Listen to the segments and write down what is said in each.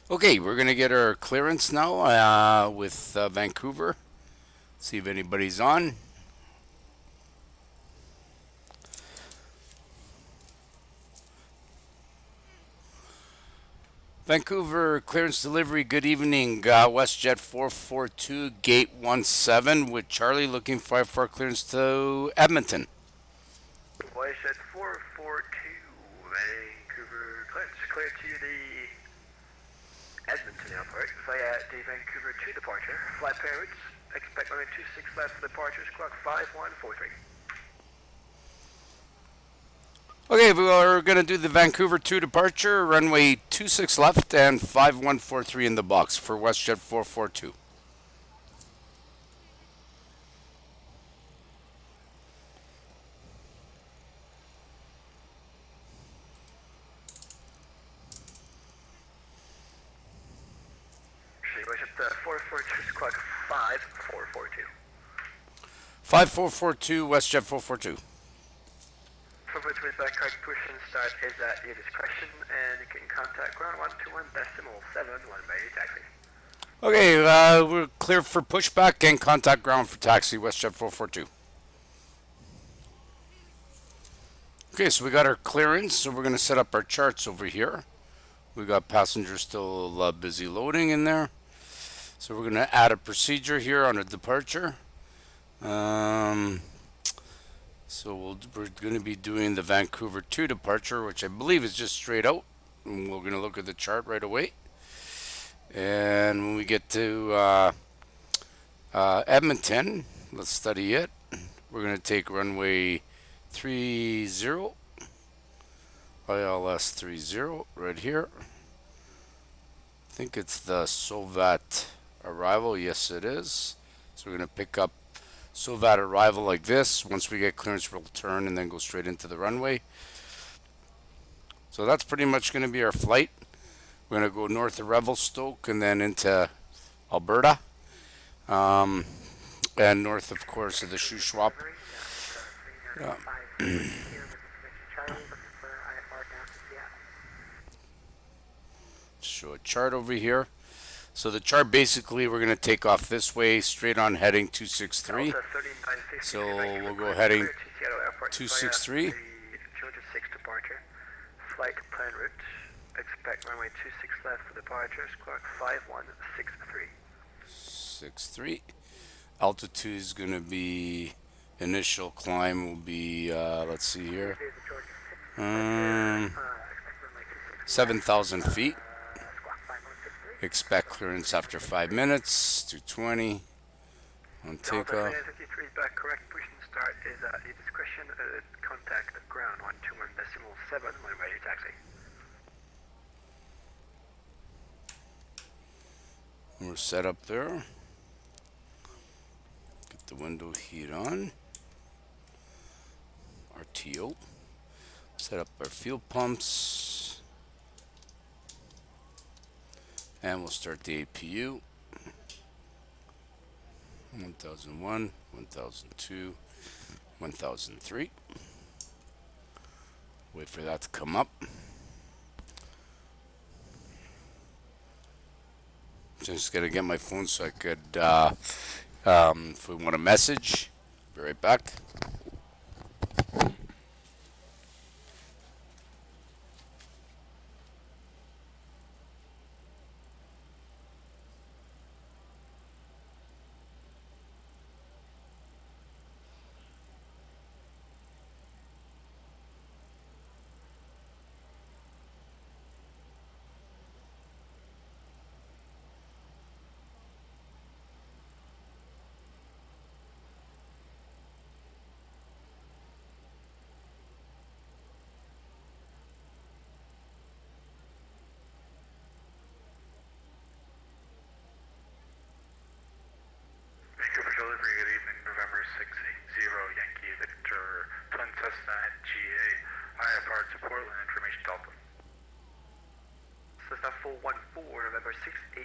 Okay, we're gonna get our clearance now with Vancouver. See if anybody's on. Vancouver clearance delivery. Good evening. WestJet 442 Gate 17 with Charlie looking for clearance to Edmonton. Voice at 442, Vancouver, clear to the Edmonton airport via the Vancouver to departure. Flight parents, expect runway 26 left for departures, clock 5143. Okay, we're gonna do the Vancouver 2 departure, runway 26 left and 5143 in the box for WestJet 442. Voice at 442, clock 5442. 5442 WestJet 442. 442 is back, correct push and start is at your discretion, and you can contact ground 121 decimal 7 by taxi. Okay, we're clear for pushback and contact ground for taxi WestJet 442. Okay, so we got our clearance, so we're going to set up our charts over here. We got passengers still busy loading in there. So we're going to add a procedure here on a departure. So we're going to be doing the Vancouver 2 departure, which I believe is just straight out. And we're going to look at the chart right away. And when we get to Edmonton, let's study it. We're going to take runway 30, ILS 30 right here. I think it's the Sovat arrival. Yes, it is. So we're going to pick up Sovat arrival like this. Once we get clearance, we'll turn and then go straight into the runway. So that's pretty much going to be our flight. We're going to go north of Revelstoke and then into Alberta. And north, of course, of the Shuswap. Yeah. Show a chart over here. So the chart basically we're going to take off this way straight on heading 263. So we'll go heading 263. 206 departure. Flight plan route. Expect runway 26 left for departures. Clock 5163. 63. Altitude is going to be initial climb will be let's see here. 7,000 feet. Expect clearance after 5 minutes. 220 on takeoff. 53 is back, correct. Push and start is at your discretion. Contact ground 121 decimal 7 when ready taxi. We're set up there. Get the window heat on. RTO. Set up our fuel pumps. And we'll start the APU. 1001, 1002, 1003. Wait for that to come up. Just gotta get my phone so I could, if we want a message, be right back. Vancouver delivery, good evening. November 680 Yankee Victor, Twin Cessna at GA. IFR to Portland, information Delta. Cessna 414, November 680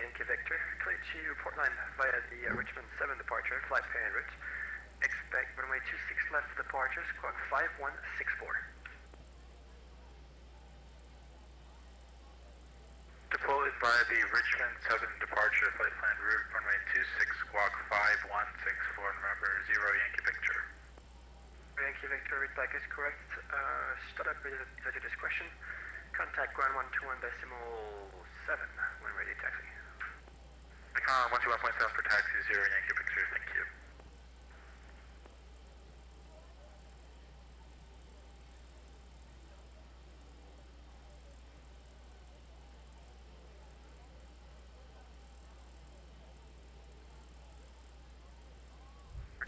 Yankee Victor. Clear to Portland via the Richmond 7 departure, flight pan route. Expect runway 26 left for departures, clock 5164. Deploy the Richmond Southern Departure Flight Plan Route runway 26 squawk 5164, November 0 Yankee Victor. Yankee Victor, read back is correct. Start up at your discretion. Contact ground 121.7 when ready, taxi. Recon 121.7 for taxi 0 Yankee Victor, thank you.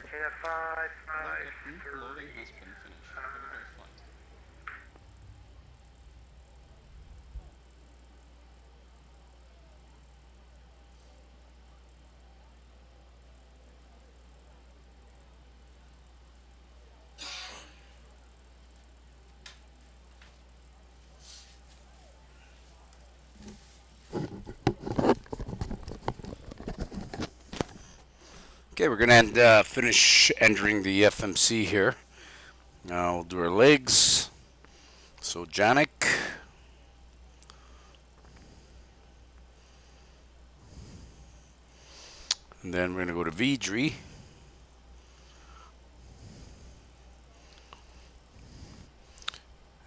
Kena 553. Loading has been finished. Regular flight. Okay, we're gonna finish entering the FMC here. Now we'll do our legs. So Janik. And then we're gonna go to Vidri.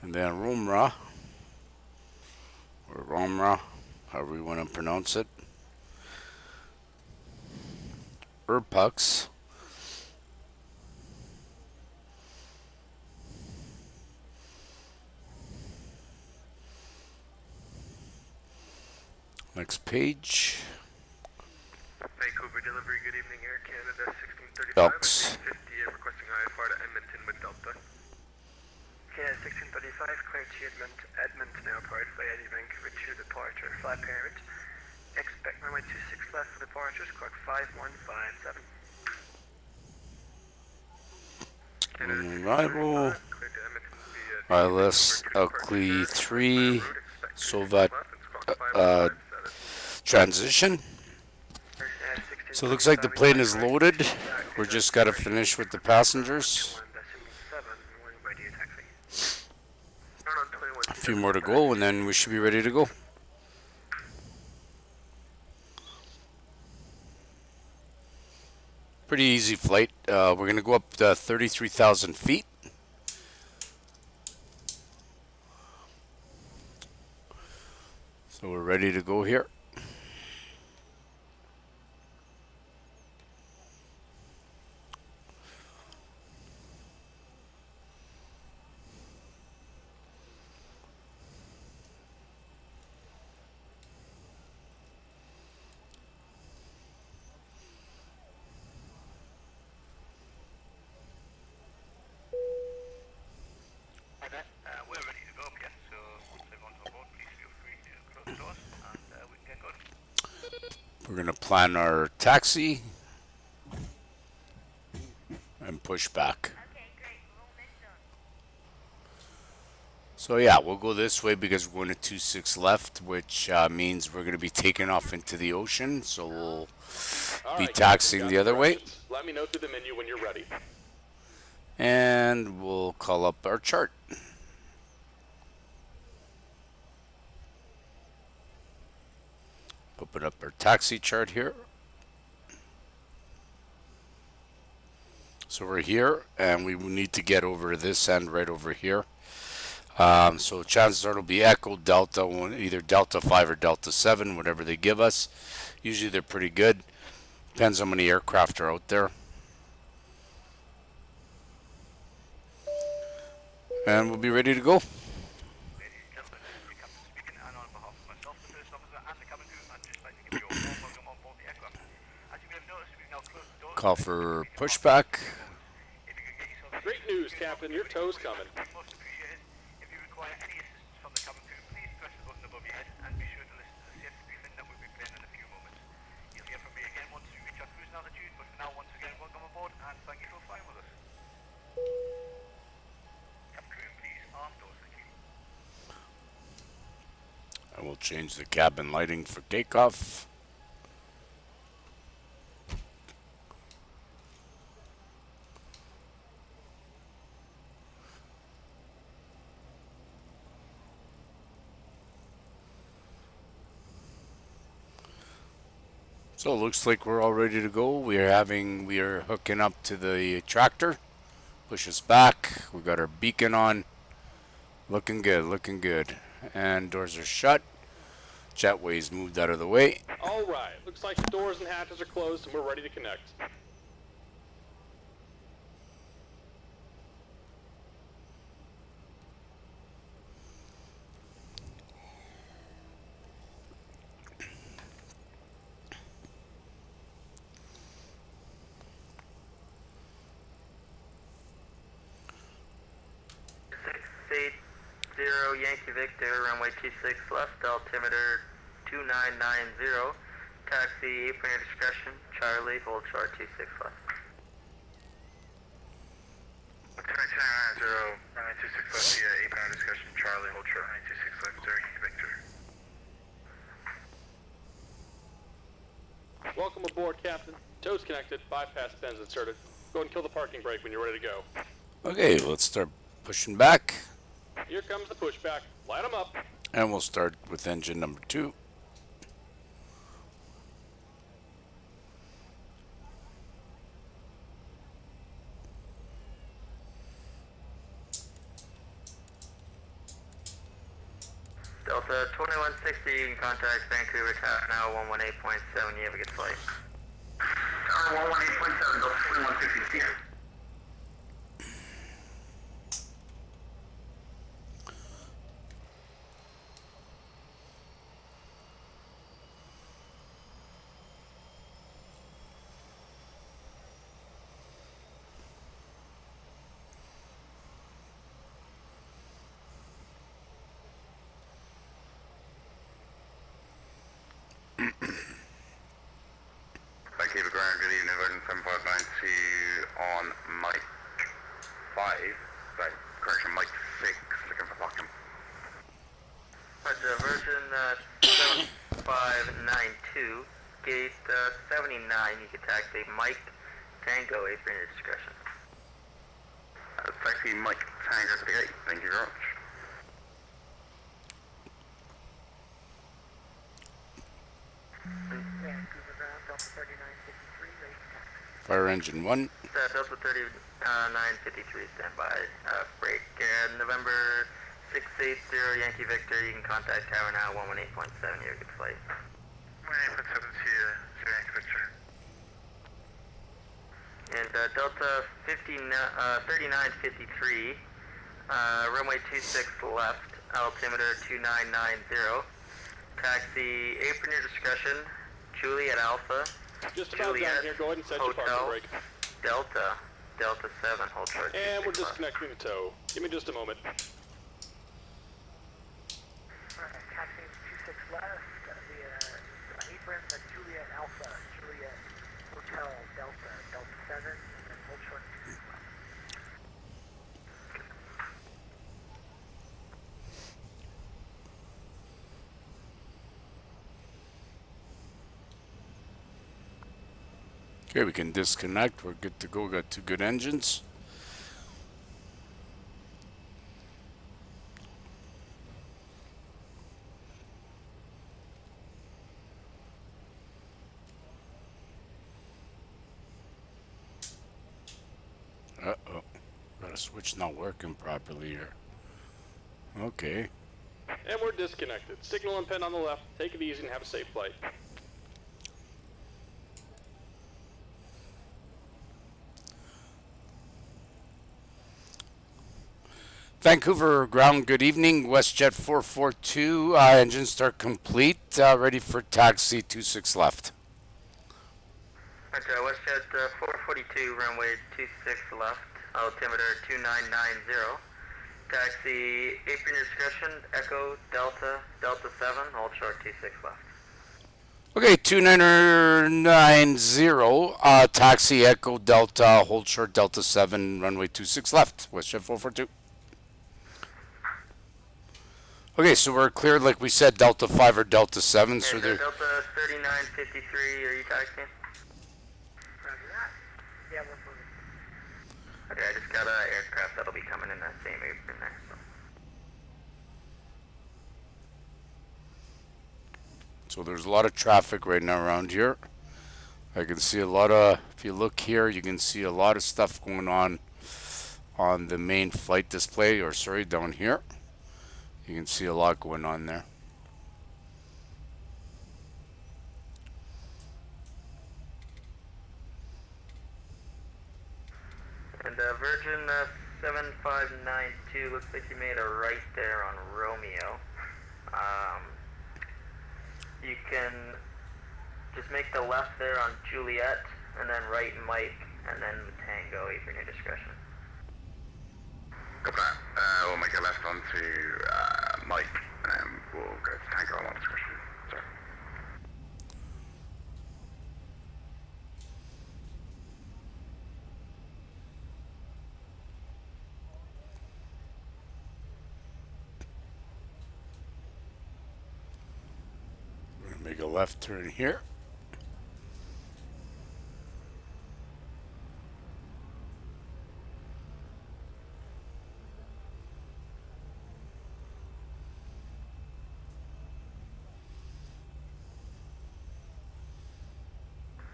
And then Romra. Or Romra, however you want to pronounce it. Urpux. Next page. Vancouver delivery, good evening, Air Canada 1635. Elks. 50, requesting IFR to Edmonton with Delta. Canada 1635, clear to Edmonton Airport, via the Vancouver to departure. Flight parent, expect runway 26 left for departures, clock 5157. Arrival. ILS Elkley 3. Sovat transition. So it looks like the plane is loaded. We're just got to finish with the passengers. A few more to go and then we should be ready to go. Pretty easy flight. We're going to go up to 33,000 feet. So we're ready to go here. We're ready to go, yes, so once everyone's on board, please feel free to close the doors and we can get going. We're going to plan our taxi and push back. So yeah, we'll go this way because we're going to 26 left, which means we're going to be taking off into the ocean. So we'll be taxiing the other way. Let me know through the menu when you're ready. And we'll call up our chart. Open up our taxi chart here. So we're here and we need to get over to this end right over here. So chances are it'll be Echo, Delta, either Delta 5 or Delta 7, whatever they give us. Usually they're pretty good. Depends how many aircraft are out there. And we'll be ready to go. Call for pushback. Great news, Captain. Your tow's coming. If you require any assistance from the cabin crew, please press the button above your head and be sure to listen to the safety briefing that we'll be playing in a few moments. You'll hear from me again once we reach our cruising altitude, but for now, once again, welcome aboard and thank you for flying with us. Cabin crew, please arm doors, thank you. I will change the cabin lighting for takeoff. So it looks like we're all ready to go. We are hooking up to the tractor. Push us back. We got our beacon on. Looking good, looking good. And doors are shut. Jetway's moved out of the way. All right. Looks like the doors and hatches are closed and we're ready to connect. Zero Yankee Victor, runway 26 left, altimeter 2990. Taxi, apron your discretion. Charlie, hold short 26 left. 2990, runway 26 left, via apron your discretion. Charlie, hold short 926 left, zero Yankee Victor. Welcome aboard, Captain. Toes connected, bypass pins inserted. Go ahead and kill the parking brake when you're ready to go. Okay, let's start pushing back. Here comes the pushback. Light them up. And we'll start with engine number 2. Delta 2160, you can contact Vancouver Tower now 118.7. You have a good flight. Tower 118.7, Delta 2160, here. Vancouver ground, good evening, Virgin 7592 on mic 5, sorry, correction, mic 6, looking for Lockham. Virgin 7592, gate 79, you can taxi Mike Tango, apron your discretion. Taxi Mike Tango to the gate, thank you very much. Vancouver ground, Delta 3953, ready to taxi. Fire engine 1. Delta 3953, stand by. Break. November 680 Yankee Victor, you can contact Tower now 118.7, you have a good flight. 118.7 to Yankee Victor. And Delta 3953, runway 26 left, altimeter 2990. Taxi, apron your discretion, Juliet Alpha, Just about Juliet, done here. Go ahead and set your parking Hotel, brake. Delta 7, hold short. And we're 26 left. disconnecting the tow. Give me just a moment. Taxi 26 left, via apron, that's Juliet Alpha, Juliet Hotel, Delta 7, and then hold short 26 left. Okay, we can disconnect. We're good to go. We got 2 good engines. Uh-oh. Got a switch not working properly here. Okay. And we're disconnected. Signal and pin on the left. Take it easy and have a safe flight. Vancouver ground, good evening. WestJet 442, engine start complete. Ready for taxi 26 left. Okay, WestJet 442, runway 26 left, altimeter 2990. Taxi, apron your discretion, Echo Delta 7, hold short 26 left. Okay, 2990, taxi Echo Delta, hold short Delta 7, runway 26 left. WestJet 442. Okay, so we're cleared, like we said, Delta 5 or Delta 7, so And they're... Delta 3953, are you taxiing? Roger that. Yeah, we're moving. Okay, I just got an aircraft that'll be coming in that same apron there. So. So there's a lot of traffic right now around here. I can see a lot of, if you look here, you can see a lot of stuff going on the main flight display, or sorry, down here. You can see a lot going on there. And Virgin 7592, looks like you made a right there on Romeo. You can just make the left there on Juliet, and then right Mike, and then Tango, for your discretion. Got that. We'll make a left onto Mike, and then we'll go to Tango on one discretion. Sorry. We're gonna make a left turn here.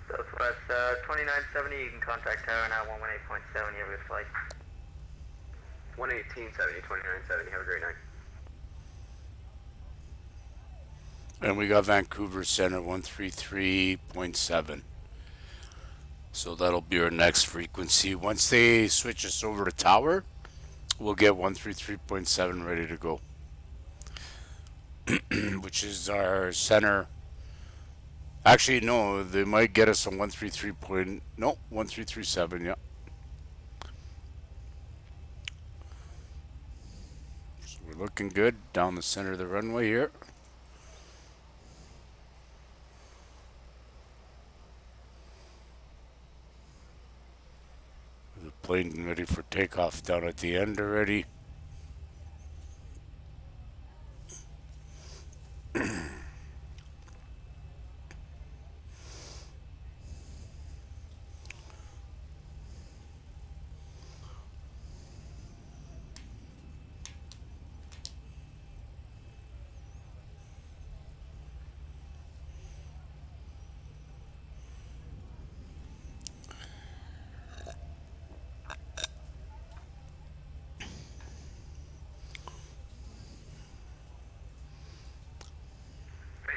Southwest 2970, you can contact tower now, 118.7, you have a good flight. 11870, 2970. Have a great night. And we got Vancouver Center 133.7. So that'll be our next frequency. Once they switch us over to tower, we'll get 133.7 ready to go. Which is our center. Actually, no, they might get us on 1337, yeah. So we're looking good down the center of the runway here. The plane ready for takeoff down at the end already.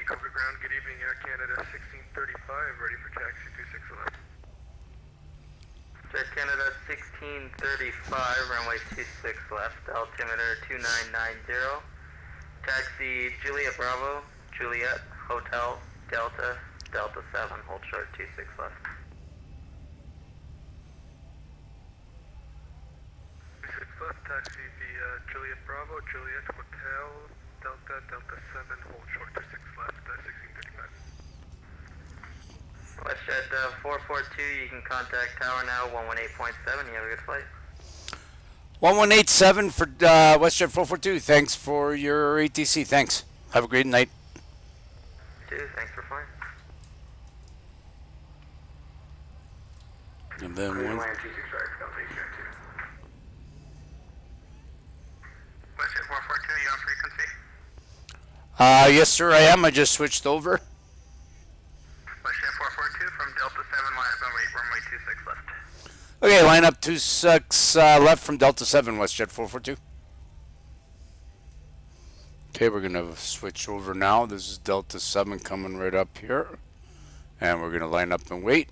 Vancouver ground, good evening, Air Canada 1635, ready for taxi 2611. Jet Canada 1635, runway 26 left, altimeter 2990. Taxi Juliet Bravo, Juliet, Hotel, Delta, Delta 7, hold short 26 left. 26 left, taxi via Juliet Bravo, Juliet Hotel, Delta, Delta 7, hold short 26 left, 1635. WestJet 442, you can contact tower now, 118.7, you have a good flight. 1187 for WestJet 442. Thanks for your ATC. Thanks. Have a great night. Thanks for flying. And then one. Land 26 right, Delta 802. WestJet 442, you on frequency? Yes, sir, I am. I just switched over. WestJet 442 from Delta 7, line up runway 26 left. Okay, line up 26 left from Delta 7, WestJet 442. Okay, we're going to switch over now. This is Delta 7 coming right up here. And we're going to line up and wait.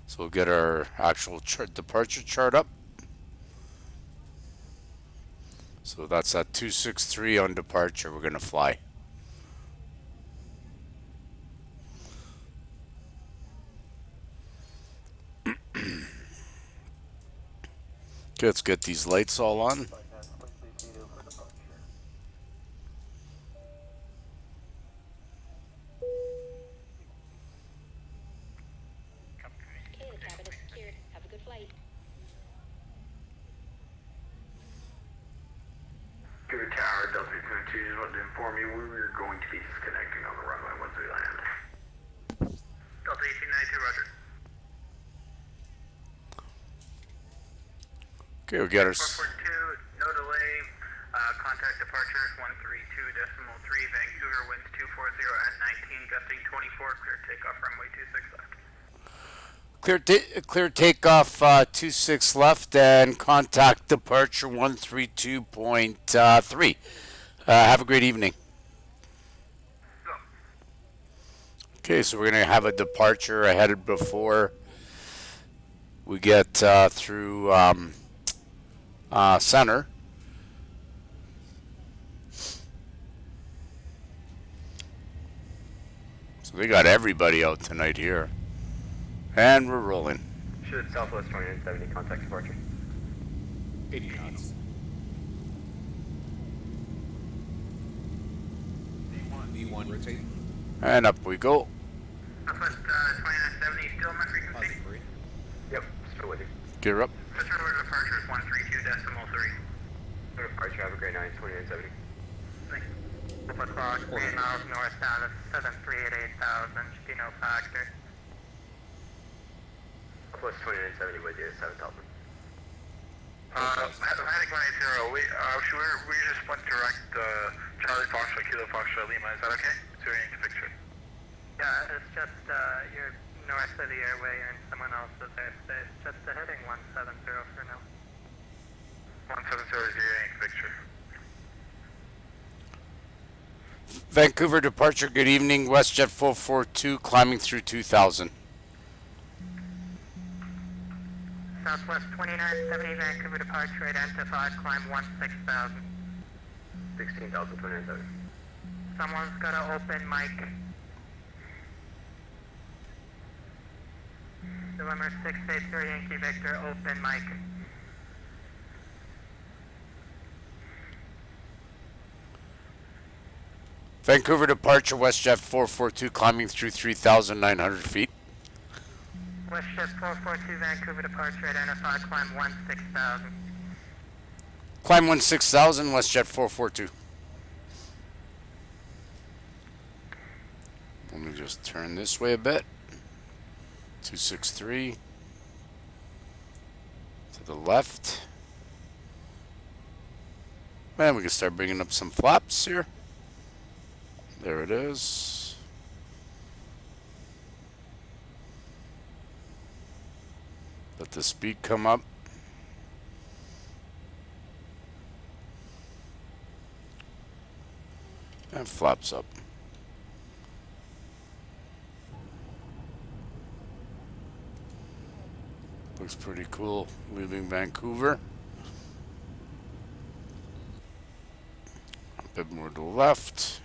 So we'll get our actual departure chart up. So that's at 263 on departure. We're going to fly. Okay, let's get these lights all on. Okay, the cabin is secured. Have a good flight. Good tower, Delta 802, just wanted to inform you we were going to be disconnecting on the runway once we land. Delta 1892, roger. Okay, we got our... 442, no delay, contact departure 132.3, Vancouver, winds 240 at 19, gusting 24, clear takeoff runway 26 left. Clear takeoff 26 left and contact departure 132.3. Have a great evening. Okay, so we're going to have a departure ahead before we get through center. So they got everybody out tonight here. And we're rolling. Should Southwest 2970 contact departure. 80 knots. V1 rotate. And up we go. Southwest 2970, still my frequency. Positive 3. Yep, still with you. Gear up. Switch order departure is 132.3. Departure, have a great night, 2970. Thanks. Alpha clock, 3 miles northbound of 73 at 8,000, should be no factor. Southwest 2970 with you, 7,000. Atlantic 180, we just went direct, Charlie Foxtrot, Kilo Foxtrot, Lima, is that okay? So we need to fix it. Yeah, it's just, you're north of the airway and someone else is there, so it's just a heading 170 for now. 170 is your picture. Vancouver departure, good evening. WestJet 442 climbing through 2000. Southwest 2970, Vancouver departure identified, climb 16,000. 16,000, 2970. Someone's got an open mic. November 683 Yankee Victor, open mic. Vancouver departure, WestJet 442 climbing through 3,900 feet. WestJet 442 Vancouver departure identified, climb 16,000. Climb 16,000, WestJet 442. Let me just turn this way a bit. 263. To the left. And we can start bringing up some flaps here. There it is. Let the speed come up. And flaps up. Looks pretty cool leaving Vancouver. A bit more to the left.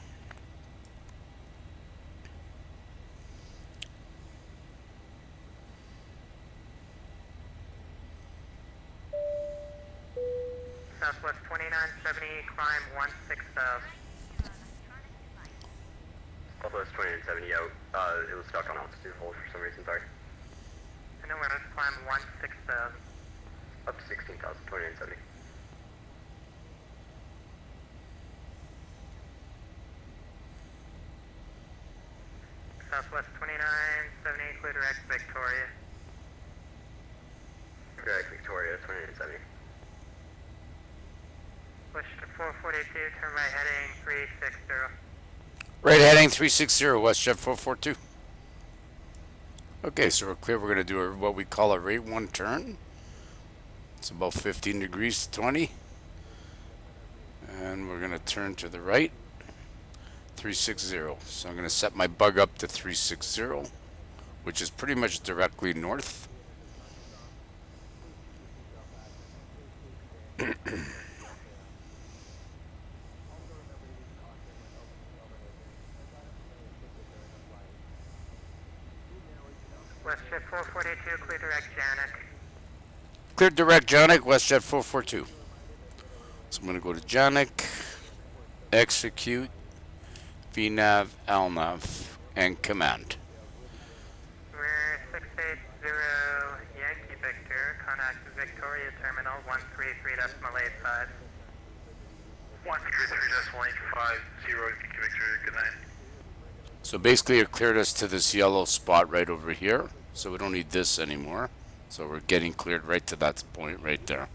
Southwest 2970, climb 16,000. Southwest 2970 out. It was stuck on altitude hold for some reason, sorry. I know where to climb 16,000. Up to 16,000, 2970. Southwest 2970, clear direct Victoria. Correct, Victoria, 2970. Push to 442, turn right heading 360. Right heading 360, WestJet 442. Okay, so we're clear. We're going to do what we call a rate 1 turn. It's about 15 degrees to 20. And we're going to turn to the right. 360. So I'm going to set my bug up to 360, which is pretty much directly north. WestJet 442, clear direct Janik. Clear direct Janik, WestJet 442. So I'm going to go to Janik, execute, VNAV, LNAV, and command. We're 680 Yankee Victor, contact Victoria Terminal 133.85. 133.850, Victor, good night. So basically it cleared us to this yellow spot right over here. So we don't need this anymore. So we're getting cleared right to that point right there.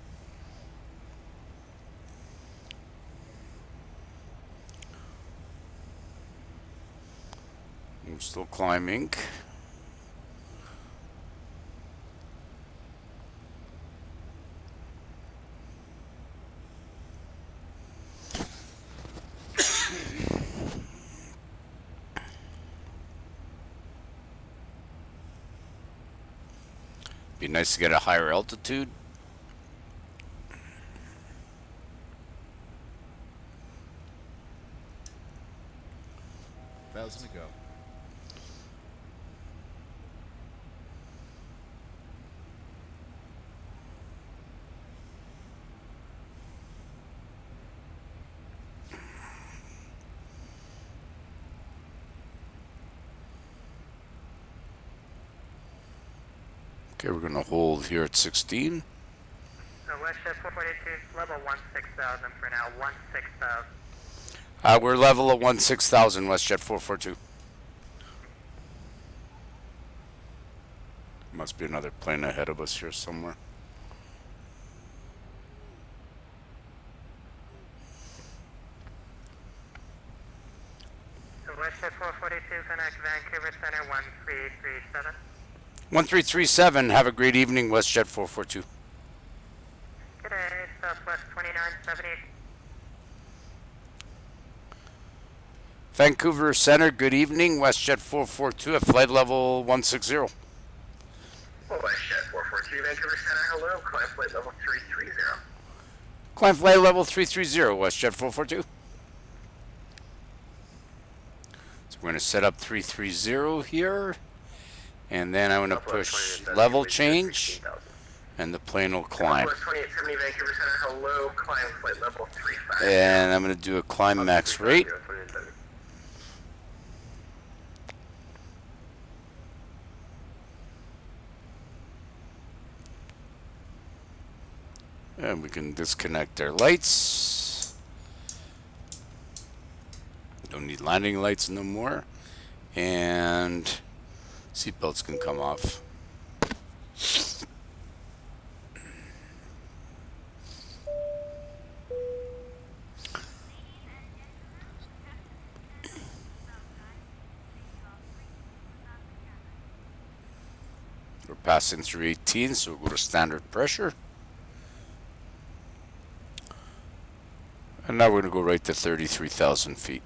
I'm still climbing. Be nice to get a higher altitude. Thousand to go. Okay, we're gonna hold here at 16. WestJet 442, level 16,000 for now, 16,000. We're level at 16,000, WestJet 442. Must be another plane ahead of us here somewhere. So WestJet 442, connect Vancouver Center 1337. 1337, have a great evening, WestJet 442. Good day, Southwest 2970. Vancouver Center, good evening, WestJet 442 at flight level 160. WestJet 442, Vancouver Center, hello, climb flight level 330. Climb flight level 330, WestJet 442. So we're going to set up 330 here, and then I'm going to push level change, and the plane will climb. Southwest 2870, Vancouver Center, hello, climb flight level 350. And I'm going to do a climb max rate. And we can disconnect our lights. Don't need landing lights no more. And seatbelts can come off. We're passing through 18, so we'll go to standard pressure. And now we're going to go right to 33,000 feet.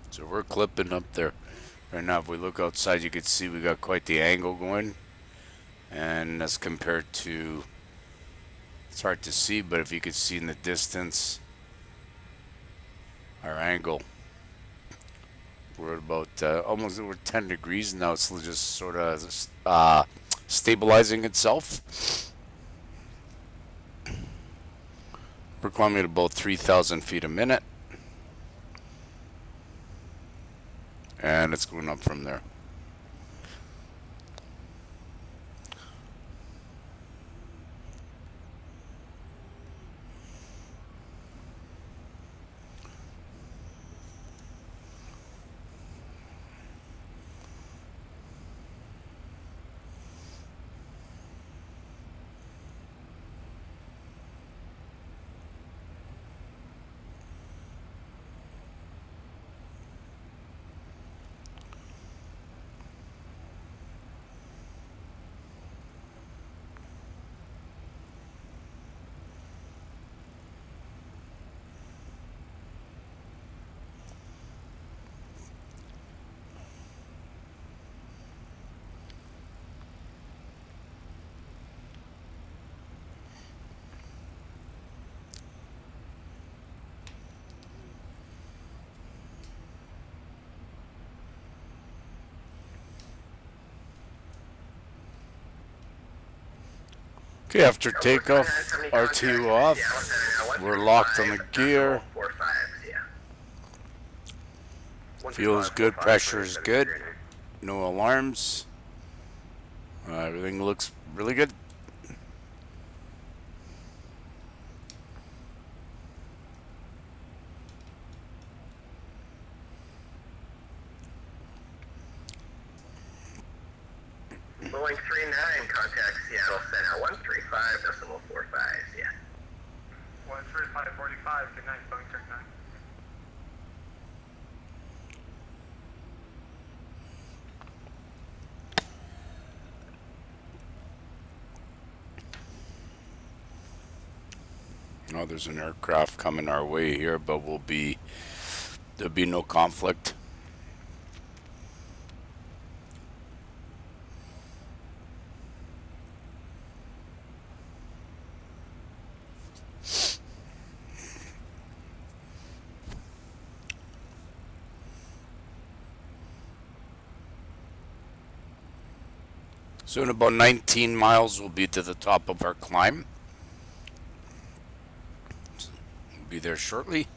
So we're clipping up there. Right now, if we look outside, you can see we got quite the angle going. And as compared to, it's hard to see, but if you could see in the distance, our angle, we're at about almost, we're 10 degrees now. It's just sort of stabilizing itself. We're climbing at about 3,000 feet a minute. And it's going up from there. Okay, after takeoff, RTU off, we're locked on the gear. Fuel's good, pressure's good, no alarms. Everything looks really good. Boeing 39, contact Seattle Center, 135.45, yeah. 13545, good night, Boeing 39. Oh, there's an aircraft coming our way here, but there'll be no conflict. So in about 19 miles, we'll be to the top of our climb. We'll be there shortly.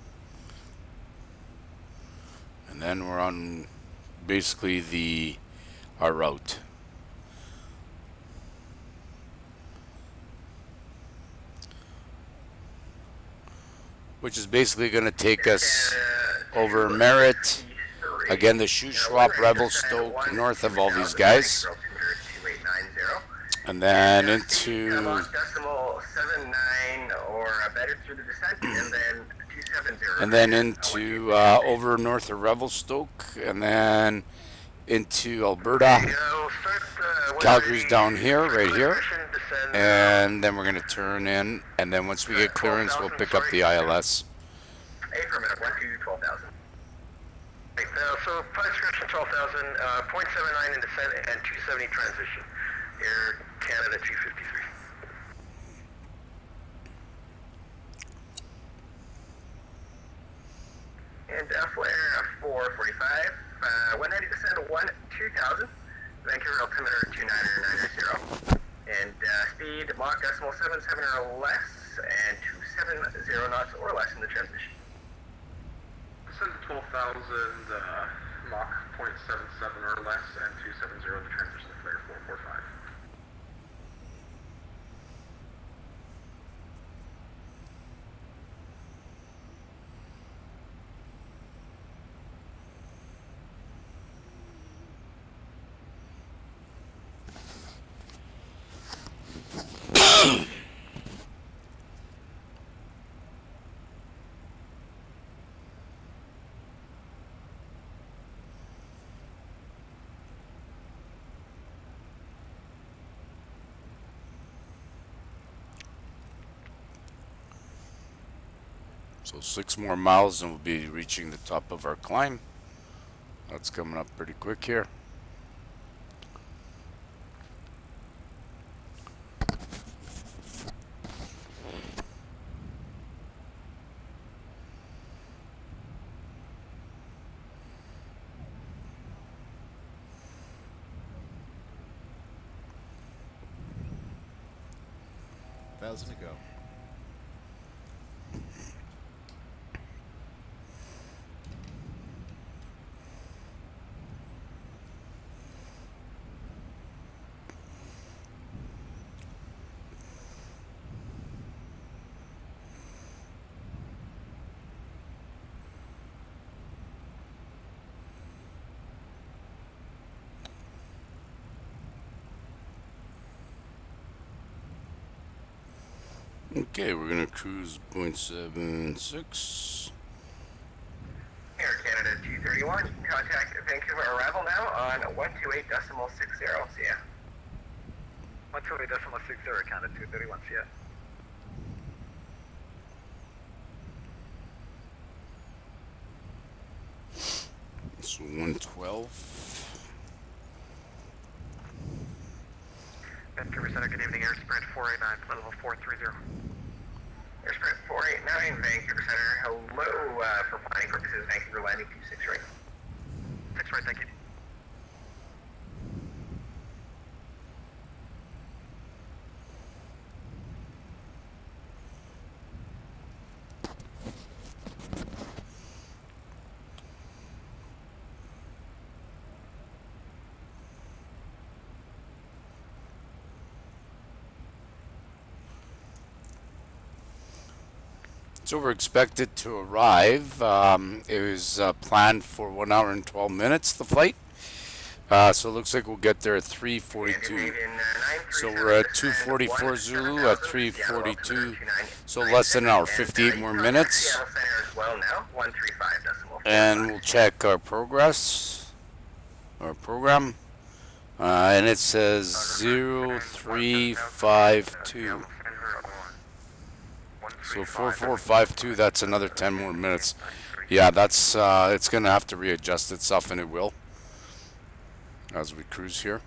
And then we're on basically our route. Which is basically going to take us over Merritt, again the Shuswap, Revelstoke, north of all these guys, and then into decimal 79 or better through the descent, and then 270. and then into over north of Revelstoke, and then into Alberta. Calgary's down here, right here, and then we're going to turn in, and then once we get clearance, we'll pick up the ILS. Affirmative, 1 to 12,000. So, flight description 12,000, 0.79 in descent and 270 transition. Air Canada 253. And flare 445, 190 descent 2000, Vancouver altimeter 29990. And speed Mach decimal 77 or less, and 270 knots or less in the transition. Descend to 12,000, Mach 0.77 or less, and 270 in the transition, flare 445. So 6 more miles and we'll be reaching the top of our climb. That's coming up pretty quick here. Thousand to go. Okay, we're gonna cruise 0.76. Air Canada 231, contact Vancouver arrival now on 128.60. See ya. 128.60, Canada 231, see ya. So 112. Vancouver Center, good evening, Air Sprint 489, level 430. Air Sprint 489, Vancouver Center, hello, for planning purposes, Vancouver landing 26 right. 6 right, thank you. So we're expected to arrive. It was planned for 1 hour and 12 minutes, the flight. So it looks like we'll get there at 3:42. So we're at 2:44 Zulu at 3:42. So less than an hour, 58 more minutes. And we'll check our progress, our program. And it says 0352. So 4452, that's another 10 more minutes. Yeah, that's it's going to have to readjust itself, and it will as we cruise here.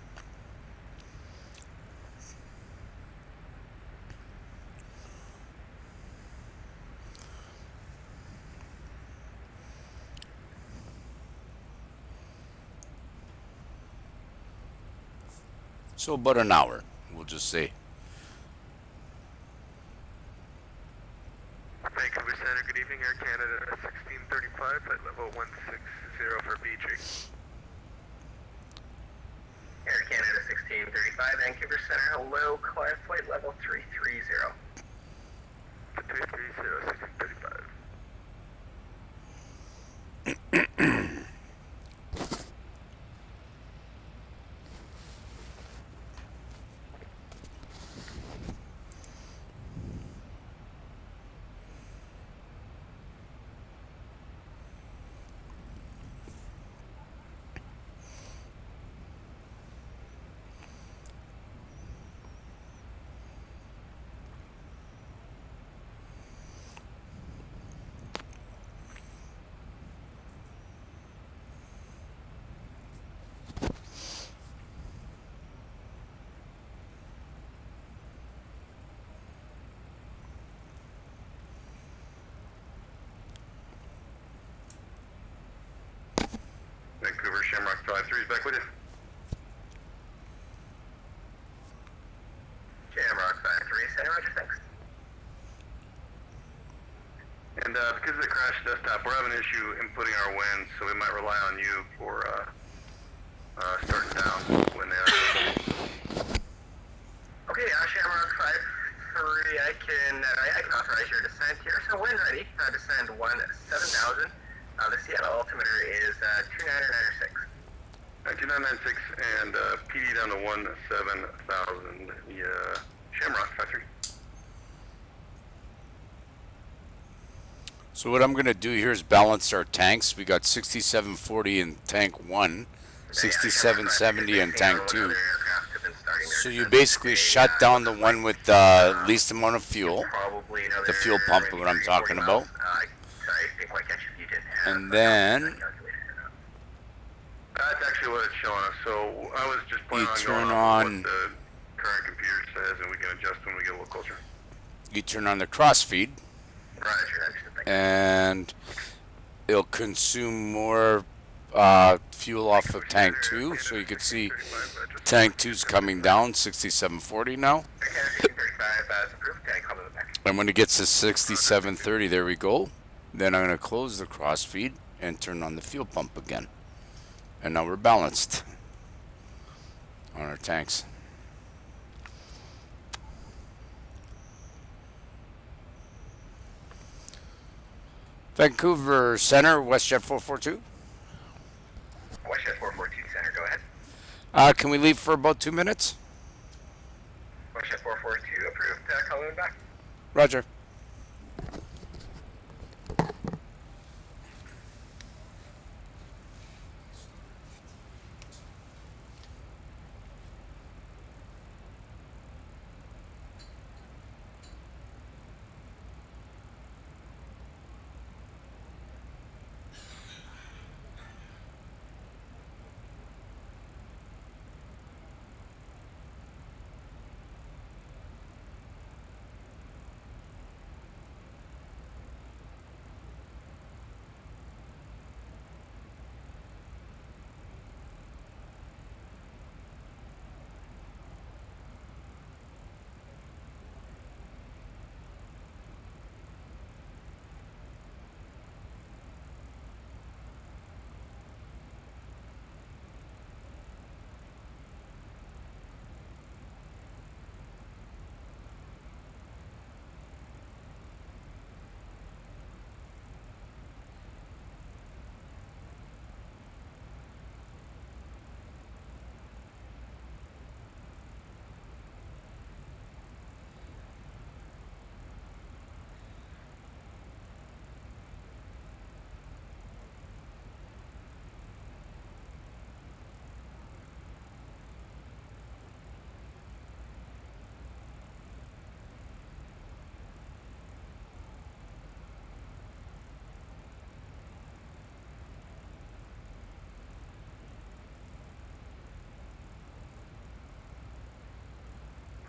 So about an hour, we'll just say. Vancouver Center, good evening, Air Canada 1635, flight level 160 for BG. Air Canada 1635, Vancouver Center, hello, flight level 330. 330, 1635. Vancouver Shamrock 53 is back with you. Shamrock 53, Center, Roger, thanks. And because of the crash desktop, we're having an issue inputting our winds, so we might rely on you for starting down when they are. Okay, Shamrock 53, I can authorize your descent here. So when ready, descend 7,000. The Seattle altimeter is 29996. 2996 and PD down to 17,000. Yeah, Shamrock 53. So what I'm going to do here is balance our tanks. We got 6740 in tank 1, 6770 in tank 2. So you basically shut down the one with the least amount of fuel, the fuel pump, what I'm talking about. And then That's actually what it's showing us. So I was just planning on turn going on off what the current computer says, and we can adjust when we get a little closer. you turn on the crossfeed, Roger, and it'll consume more fuel off of tank 2. So you can see tank 2's coming down, 6740 now. And when it gets to 6730, there we go. Then I'm going to close the crossfeed and turn on the fuel pump again. And now we're balanced on our tanks. Vancouver Center, WestJet 442. WestJet 442 Center, go ahead. Can we leave for about 2 minutes? WestJet 442 approved, calling back. Roger.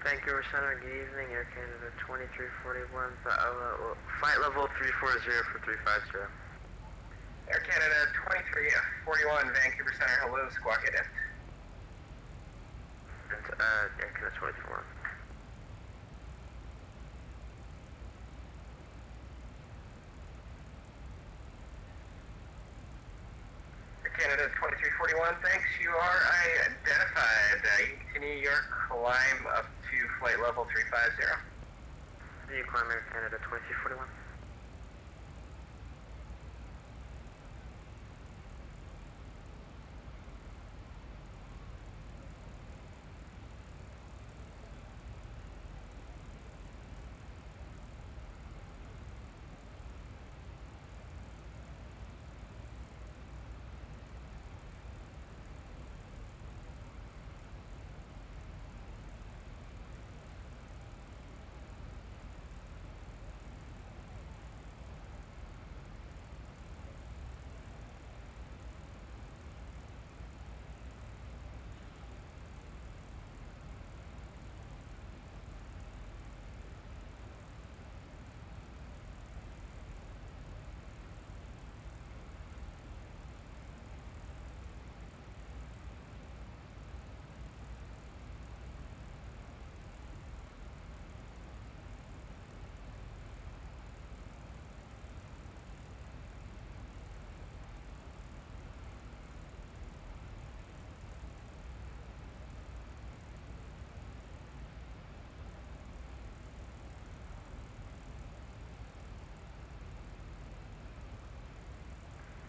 Vancouver Center, good evening, Air Canada 2341, flight level 340 for 350. Air Canada 2341, Vancouver Center, hello, squawk it in. Air Canada 24. Canada 2341, thanks. You are identified. You can continue your climb up to flight level 350. Do you climb Air Canada 2341?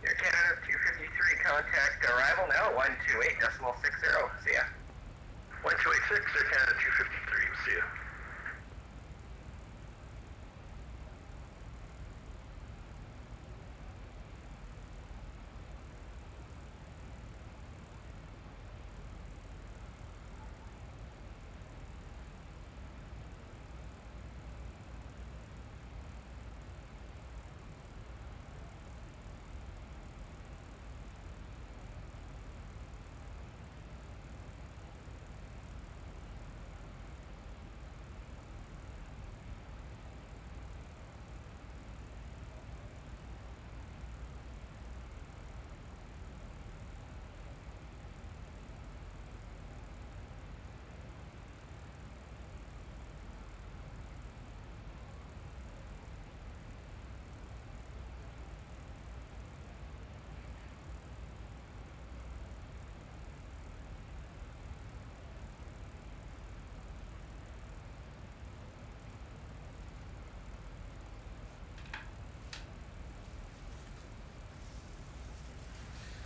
Air Canada 253, contact arrival now, 128.60, see ya. 1286, Air Canada 253, see ya.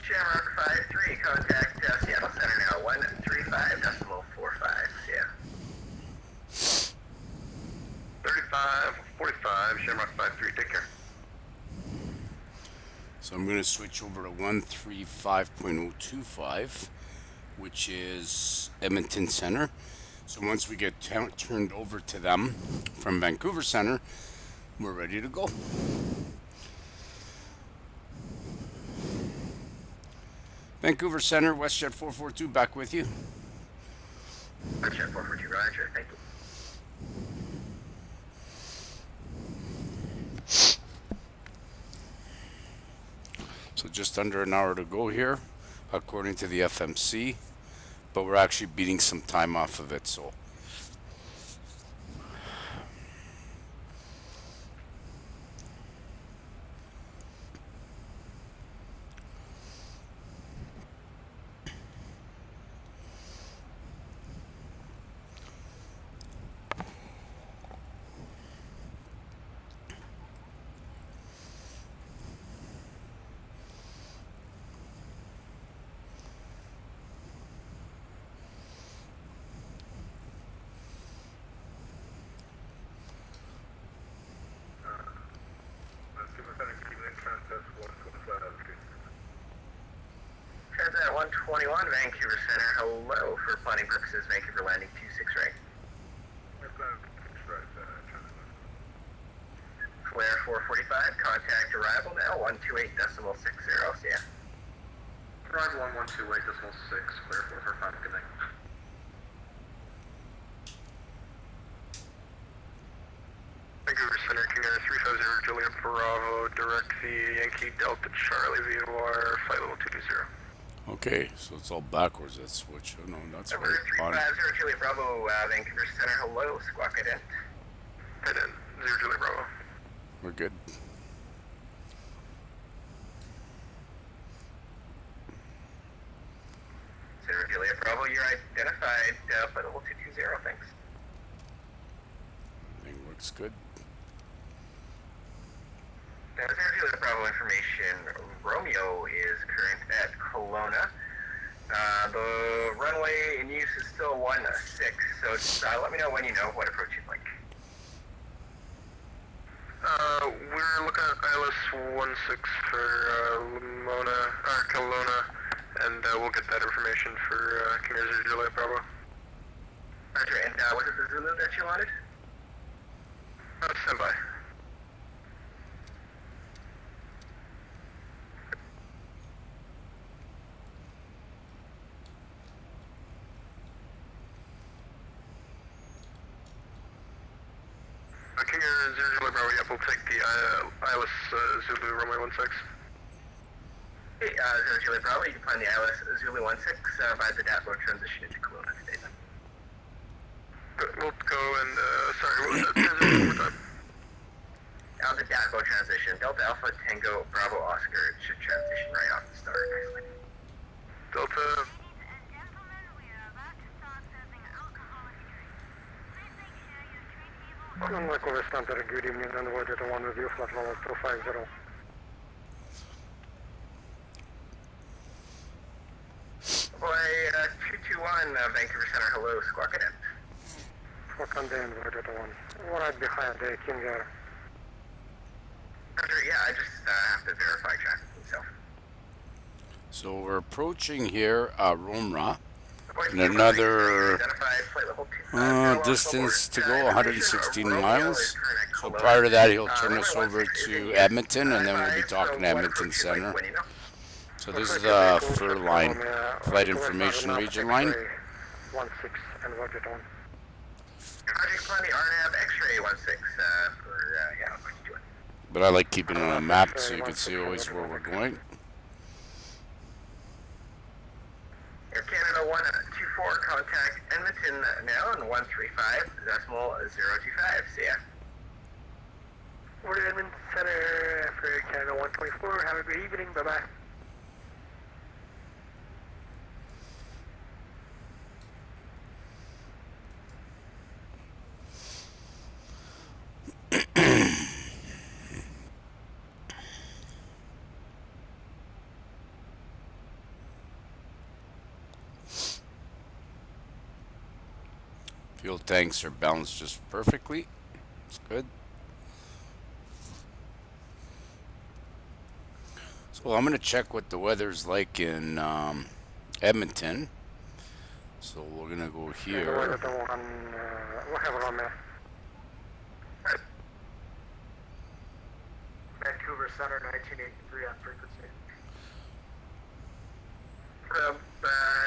Shamrock 53, contact Seattle Center now, 135.45, see ya. 3545, Shamrock 53, take care. So I'm going to switch over to 135.025, which is Edmonton Center. So once we get turned over to them from Vancouver Center, we're ready to go. Vancouver Center, WestJet 442, back with you. WestJet 442, roger, thank you. So just under an hour to go here, according to the FMC, but we're actually beating some time off of it, so. Transat 121, Vancouver Center, hello, for planning purposes, Vancouver landing 26 right. Flare 445, contact arrival now, 128.60, see ya. Arrival on 128.6, clear 445, good night. Vancouver Center, King Air 350 Juliet Bravo, direct via Yankee Delta Charlie VOR, flight level 220. Okay, so it's all backwards, that switch. Oh no, that's Number right on. 350 Juliet Bravo, Vancouver Center, hello, squawk it in. Head in, 0 Juliet Bravo. We're good. Center Juliet Bravo, you're identified, flight level 220, thanks. Everything works good. Now, Center Juliet Bravo information, Romeo is current at Kelowna. The runway in use is still 16, so just let me know when you know what approach you'd like. We're looking at ILS 16 for Kelowna, and we'll get that information for King Air 0 Juliet Bravo. Roger, and was it the Zulu that you wanted? Stand by. King Air 0 Juliet Bravo, yep, we'll take the ILS Zulu runway 16. Hey, 0 Juliet Bravo, you can find the ILS Zulu 16 via the dashboard transition into Kelowna today then. We'll go and, sorry, what was that transition one more time? The dashboard transition, Delta Alpha Tango Bravo Oscar, it should transition right off the start nicely. Delta, Vancouver Center, good evening, and Roger to 1 review, flight level 250. Boy, 221, Vancouver Center, hello, squawk it in. Fuck on the end, Roger to 1. Right behind the King Air. Roger, yeah, I just have to verify traffic myself. So we're approaching here Romra. Boy, And another identified flight level 250, distance to go, information, 116 Romeo miles. is current at So Kelowna. prior to that, he'll turn Runway us over 16 is in to use. Edmonton, and then we'll be So talking to what Edmonton approach you'd like Center. when you know? So this is the FIR line, Flight Information Region line. 16 and Roger to 1. Roger, you plan the RNAV X-ray 16 for, yeah, what you doing? But I like keeping it on a map so you can see always where we're going. Air Canada 124, contact Edmonton now on 135.025. See ya. We're Edmonton Center for Air Canada 124. Have a good evening. Bye-bye. Fuel tanks are balanced just perfectly. It's good. So I'm going to check what the weather's like in Edmonton. So we're going to go Roger here. to 1. We'll have it on there. Vancouver Center, 1983 on frequency.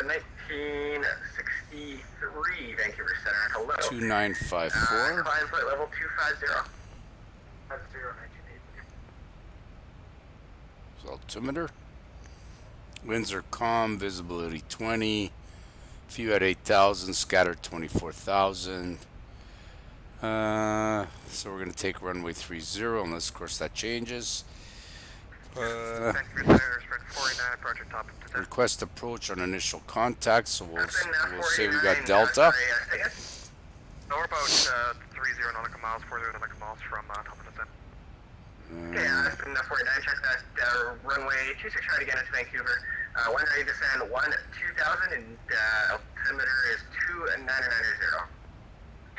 1963, Vancouver Center. Hello. 2954. Climb flight level 250. 1983. Altimeter. Winds are calm, visibility 20. Few at 8,000, scattered 24,000. So we're going to take runway 30, unless of course that changes. Vancouver Center, spread 49, project top of the Request approach on initial contact, so we'll say we 49, got Delta. No, we're about 30 nautical miles, 40 nautical miles from top of the descent. Okay, it's been 49. Check that runway 26 right again into Vancouver. When ready to descend 2000 and altimeter is 2990.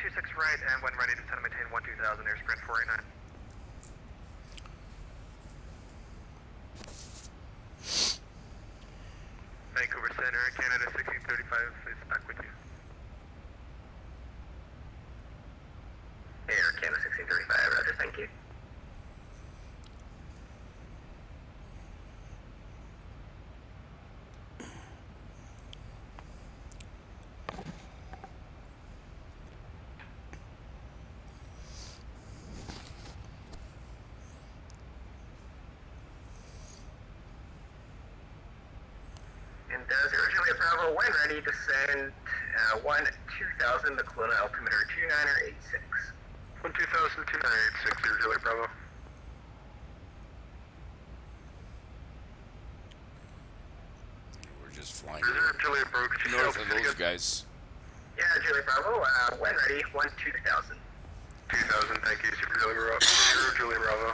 26 right, and when ready to descend, maintain 2000, airsprint 489. Vancouver Center, Canada 1635 is back with you. Air Canada 1635, Roger, thank you. Zero Juliet Bravo, when ready, descend 1-2000, the Kelowna altimeter 2986. 1-2000, 2986, Zero Juliet Bravo. We're just flying Zero Juliet Bravo, could you north help of us those again? guys. Yeah, Juliet Bravo, when ready, 1-2000. 2000, thank you, Zero Juliet Bravo. Zero Juliet Bravo.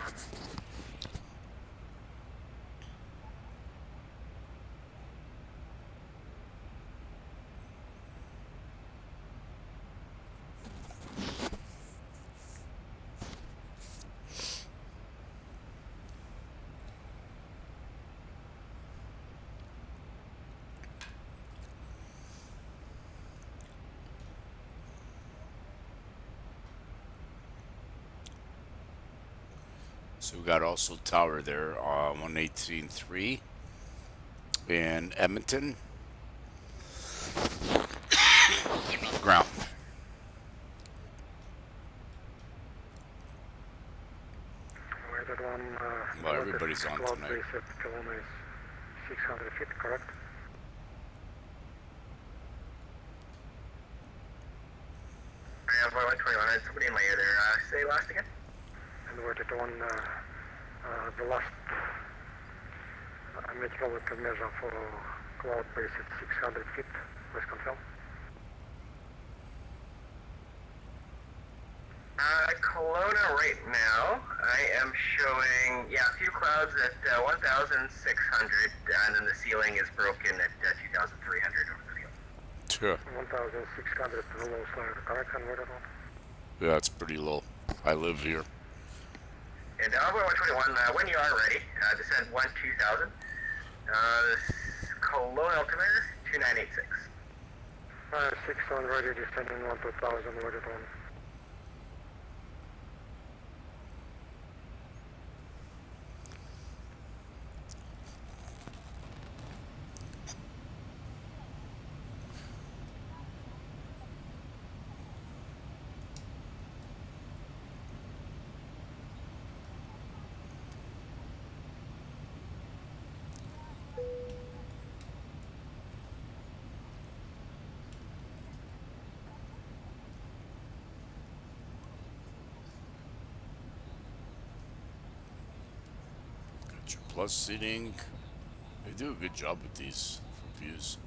So we got also tower there, 118.3 in Edmonton. Ground. Where that one, Well, everybody's on cloud tonight. base at Kelowna is 600 feet, correct? I have 121, somebody in my ear there. Say last again? And where that one, the last meteorological measure for cloud base at 600 feet, please confirm. Kelowna right now, I am showing, a few clouds at 1,600, and then the ceiling is broken at 2,300 over the field. Sure. 1,600 to the low side, correct? And where that one? Yeah, it's pretty low. I live here. And Envoy 121, when you are ready, descend 1-2000. Kelowna altimeter 2986. 600 ready, descending 1,000, where that one? Got your plus seating. They do a good job with these views.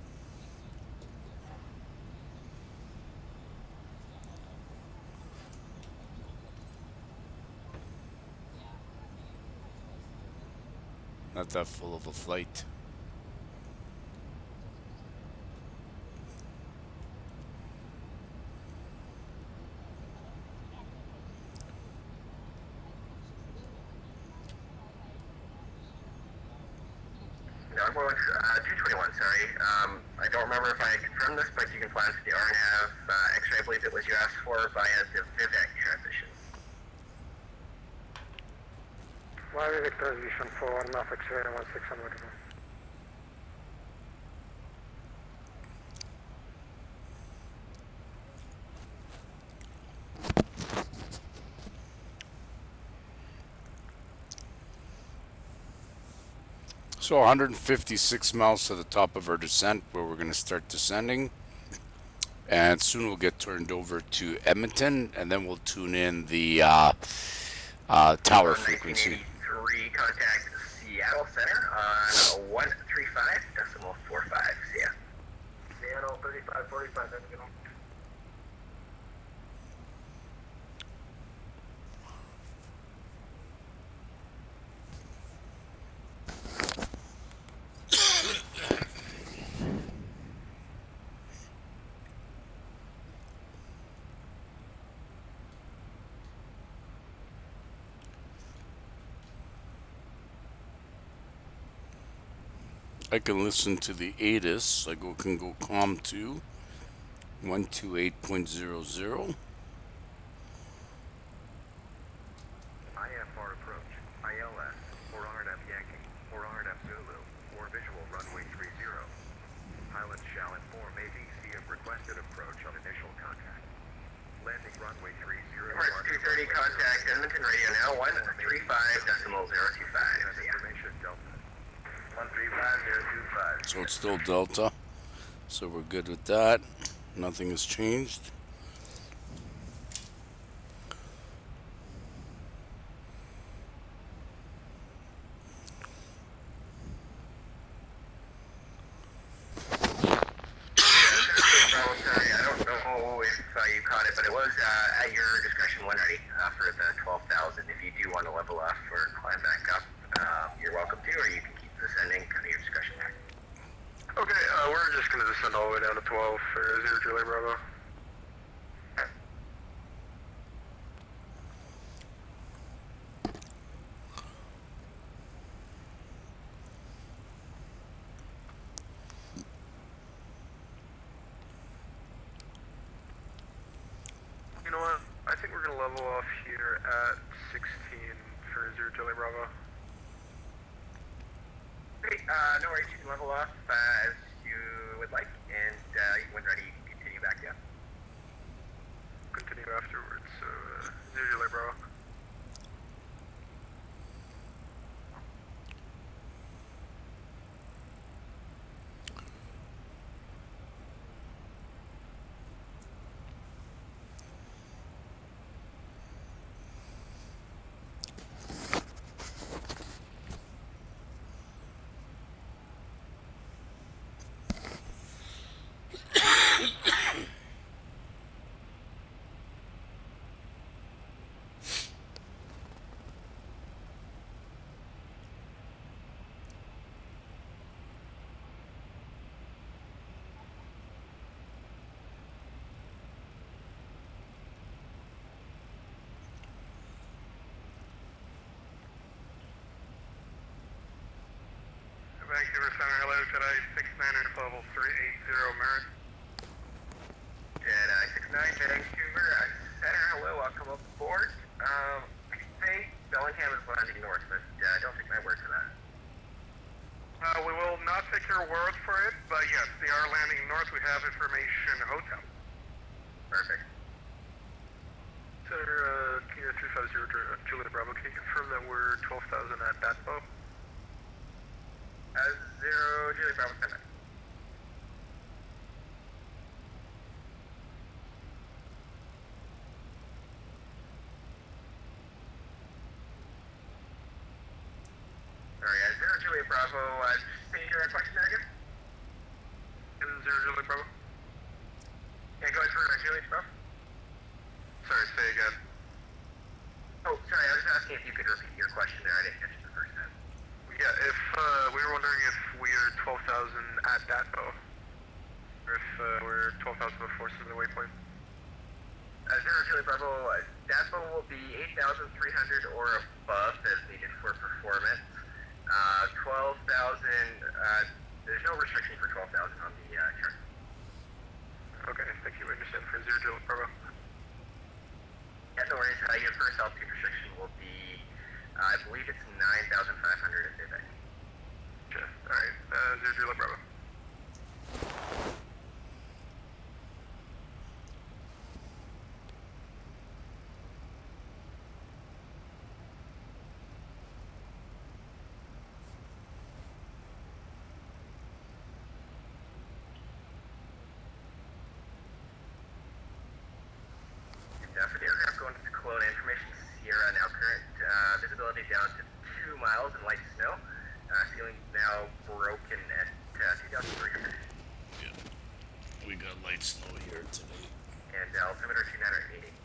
Not that full of a flight. Envoy 221, sorry. I don't remember if I confirmed this, but you can plan for the RNAV X-ray, I believe it was you asked for, via the Vivek transition. Why is it transition for enough X-ray 1600? So 156 miles to the top of our descent, where we're going to start descending. And soon we'll get turned over to Edmonton, and then we'll tune in the tower frequency. 1983, contact Seattle Center on 135.45. See ya. Seattle 3545, that's good. I can listen to the ATIS. I can go COM 2, 128.00. IFR approach, ILS, or RNF Yankee, or RNF Zulu, or visual runway 30. Pilots shall inform ADC of requested approach on initial contact. Landing runway 30. Parts 230, contact Edmonton radio now, 135.025. Information Delta. 135.025. So it's still Delta. So we're good with that. Nothing has changed. Bravo, sorry, I don't know if you caught it, but it was at your discretion when ready for the 12,000. If you do want to level off or climb back up, you're welcome to, or you can keep descending, kind of your discretion there. Okay, we're just gonna descend all the way down to 12 for 0 Julie Bravo. You know what? I think we're gonna level off here at 16 for 0 Julie Bravo. Great, no worries, you can level off as you would like, and when ready, you can continue back down. Continue afterwards, so 0 Julie Bravo. Vancouver Center, hello, Jedi 69 level 380 Merit. Jedi 69, Vancouver, Center, hello, welcome aboard. I think Bellingham is landing north, but don't take my word for that. We will not take your word for it, but yes, they are landing north. We have information hotel. Perfect. Center, Kilo 350 Juliet Bravo, can you confirm that we're 12,000 at Datbo? 0 Julie Bravo 7. Sorry, 0 Julie Bravo, say your question there again? 0 Juliet Bravo? Yeah, go ahead for Julie Bravo. Sorry, say again. Oh, sorry, I was asking if you could repeat your question there. I didn't catch it the first time. Yeah, if we were wondering if we're 12,000 at Datbo, or if we're 12,000 before some of the waypoint. 0 Julie Bravo, Daspo will be 8,300 or above as needed for performance. 12,000, there's no restriction for 12,000 on the chart. Okay, thank you. We understand for 0 Juliet Bravo. Yeah, no worries. Your first altitude restriction will be, I believe it's 9,500 if they're back. Okay, alright, 0 Juliet Bravo. For the aircraft going to Kelowna, information Sierra now current visibility down to 2 miles in light snow. Ceiling now broken at 2,300. Yeah. We got light snow here today. And altimeter 2988.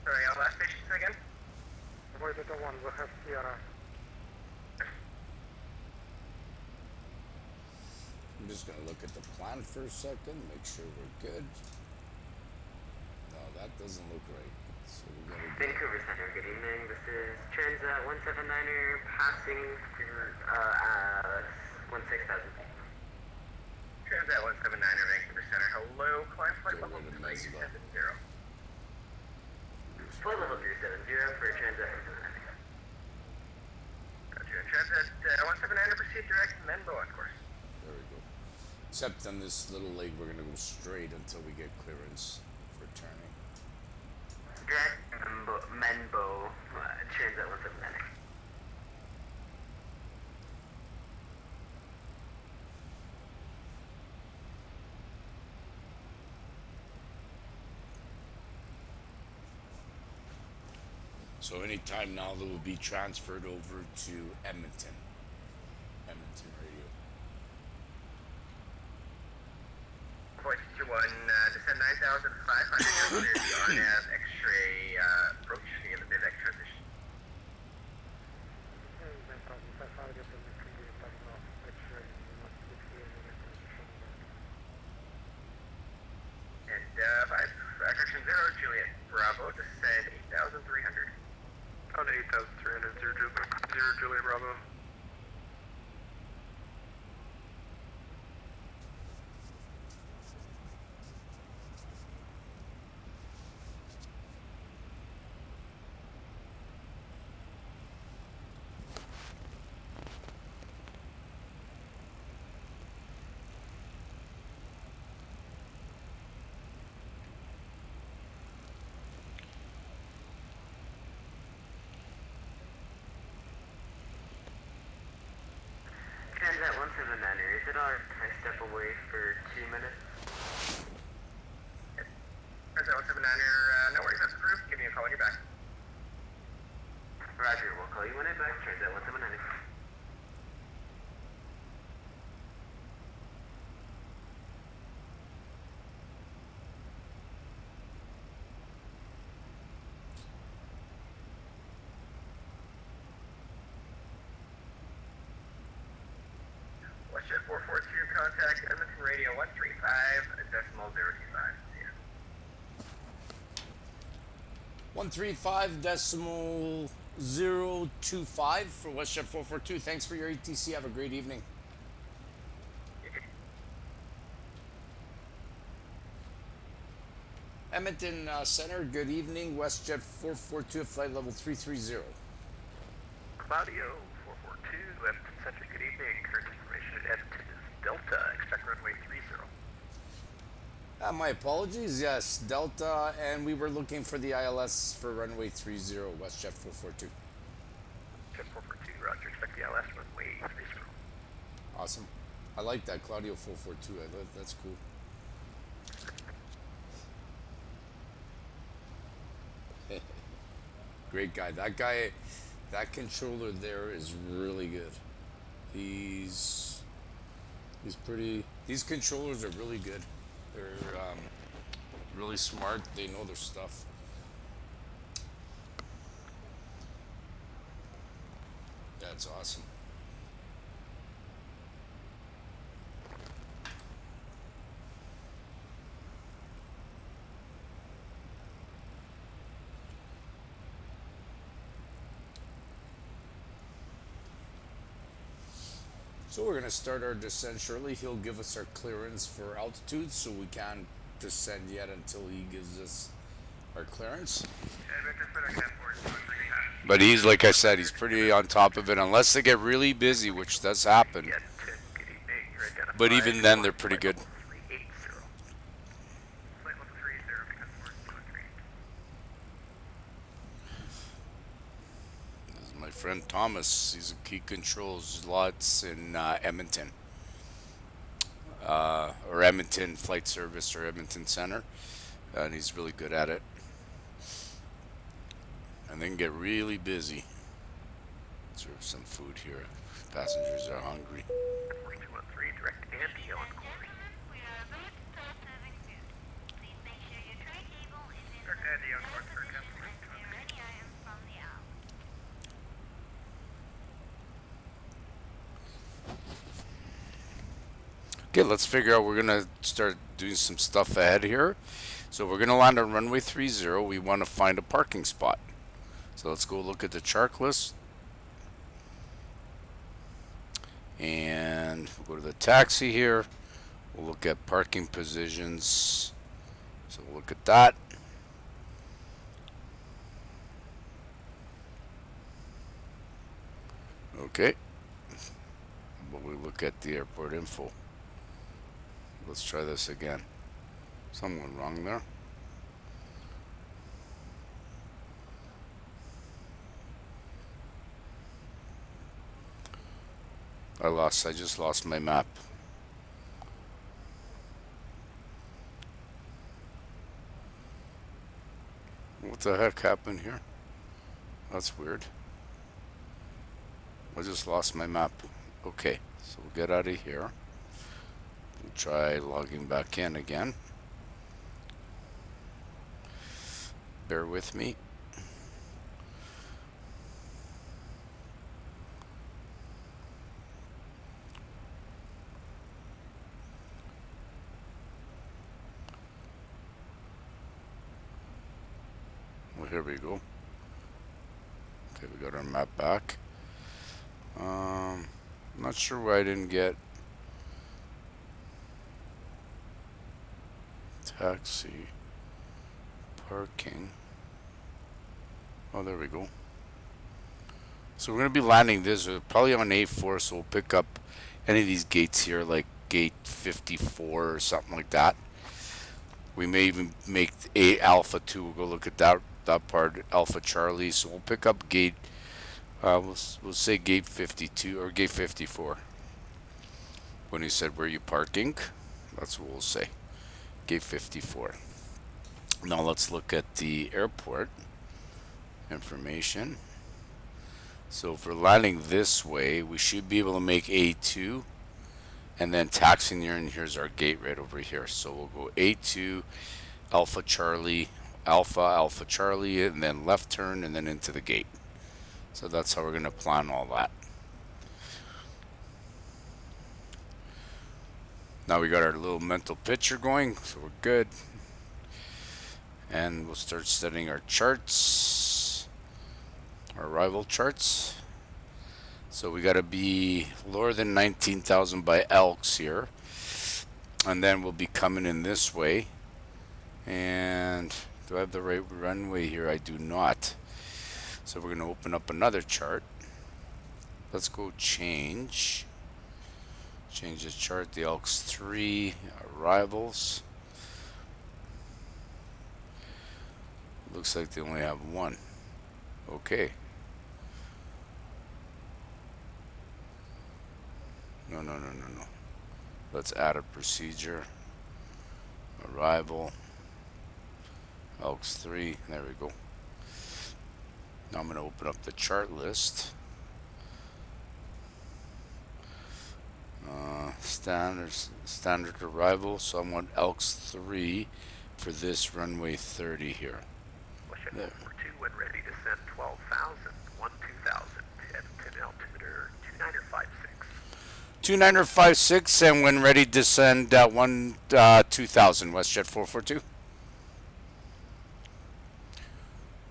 Sorry, last station again? Avoid the one, we have Sierra. just gonna look at the plan for a second, make sure we're good. No, that doesn't look right. So we gotta go. Vancouver Center, good evening. This is Transat 179er passing through 16,000 feet. Transat 179er, Vancouver Center. Hello, climb flight Get level rid of 370. Flight level 370 for Transat 179er. Gotcha. Transat 179er, proceed direct, Menbo on course. There we go. Except on this little leg, we're gonna go straight until we get clearance for turning. Direct Menbo, Transat 179er. So anytime now, they will be transferred over to Edmonton. Edmonton radio. Voice 21, descend 9,500, clear the RNAV X-ray approach via the BIVX transition. And 5, correction 0, Juliet, Bravo, descend 8,300. On 8,300, 0 Juliet Bravo. Transat 179er, is it alright if I step away for 2 minutes? Transat 179er, no worries, that's approved. Give me a call when you're back. Roger, we'll call you when I'm back. Transat 179er. WestJet 442, contact Edmonton Radio 135.025. See ya. 135.025 for WestJet 442. Thanks for your ATC. Have a great evening. Edmonton Center, good evening. WestJet 442 at flight level 330. Claudio 442, Edmonton Center, good evening. Current information at Edmonton is Delta, expect runway 30. My apologies. Yes, Delta, and we were looking for the ILS for runway 30, WestJet 442. Jet 442, roger, expect the ILS runway 30. Awesome. I like that, Claudio 442. That's cool. Great guy. That controller there is really good. He's pretty. These controllers are really good. They're really smart. They know their stuff. That's awesome. So we're going to start our descent shortly. He'll give us our clearance for altitude, so we can't descend yet until he gives us our clearance. But he's, like I said, he's pretty on top of it, unless they get really busy, which does happen. But even then, they're pretty good. This is my friend Thomas. He controls lots in Edmonton. Or Edmonton Flight Service or Edmonton Center. And he's really good at it. And they can get really busy. Serve some food here. Passengers are hungry. 4213, direct Andy on course. Direct Andy on course for Temple. Okay, let's figure out. We're gonna start doing some stuff ahead here. So we're gonna land on runway 30. We want to find a parking spot. So let's go look at the chart list. And we'll go to the taxi here. We'll look at parking positions. So we'll look at that. Okay. But we look at the airport info. Let's try this again. Something went wrong there. I just lost my map. What the heck happened here? That's weird. I just lost my map. Okay, so we'll get out of here. We'll try logging back in again. Bear with me. Well, here we go. Okay, we got our map back. Not sure why I didn't get taxi parking. Oh, there we go. So we're gonna be landing this probably on A4, so we'll pick up any of these gates here, like gate 54 or something like that. We may even make A Alpha 2. We'll go look at that part, Alpha Charlie. So we'll pick up gate. We'll say gate 52 or gate 54. When he said, "Where are you parking?" That's what we'll say. Gate 54. Now let's look at the airport information. So if we're landing this way, we should be able to make A2 and then taxiing here, and here's our gate right over here. So we'll go A2, Alpha Charlie, Alpha Charlie, and then left turn and then into the gate. So that's how we're going to plan all that. Now we got our little mental picture going, so we're good. And we'll start setting our charts, our arrival charts. So we got to be lower than 19,000 by Elks here. And then we'll be coming in this way. And do I have the right runway here? I do not. So we're going to open up another chart. Let's go change the chart, the Elks 3 arrivals. Looks like they only have one. Okay. No. Let's add a procedure. Arrival. Elks 3. There we go. Now I'm going to open up the chart list. Standard arrival. So I want Elks 3 for this runway 30 here. There. 442 when ready to send 12,000, 2000 to Edmonton altimeter 2956. 2956, and when ready to send 2000 WestJet 442.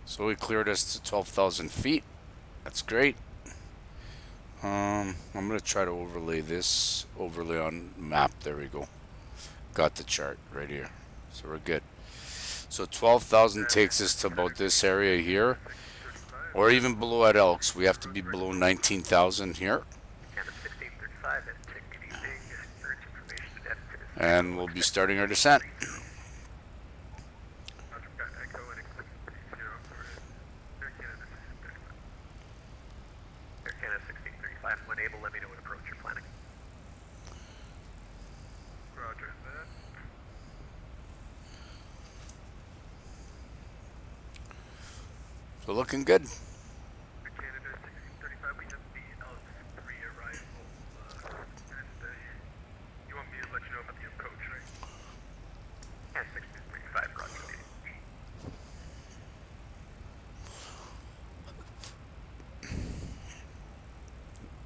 So we cleared us to 12,000 feet. That's great. I'm gonna try to overlay on map. There we go. Got the chart right here. So we're good. So 12,000 takes us to about this area here, or even below at Elks. We have to be below 19,000 here. And we'll be starting our descent. When able, let me know what approach you're planning. Roger that. So looking good. Canada 1635, we have the Elks 3 arrival. And you want me to let you know about the approach, right? Yeah, 1635, roger.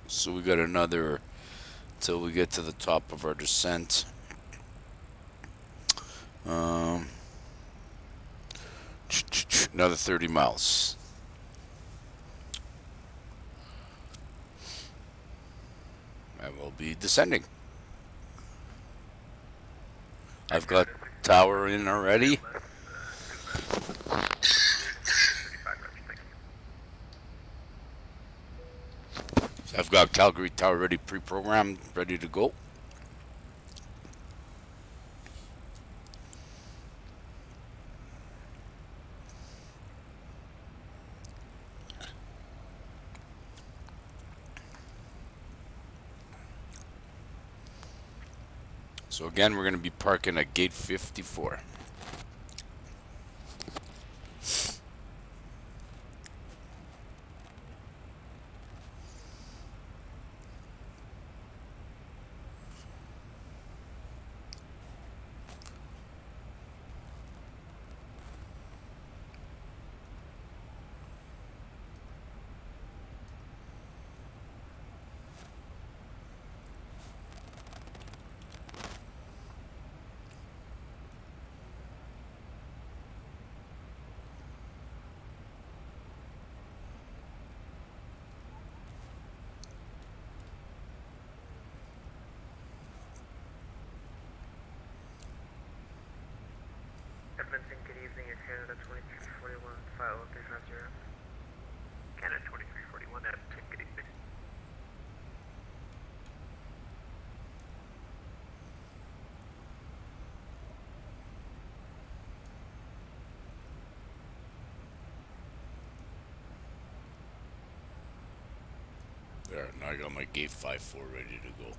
So we got another till we get to the top of our descent. Another 30 miles. And we'll be descending. I've got tower in already. I've got Calgary tower ready, pre-programmed, ready to go. So again, we're going to be parking at gate 54. Edmonton, good evening, Air Canada 2341, 50350. Canada 2341, Edmonton, good evening. There, now I got my gate 54 ready to go.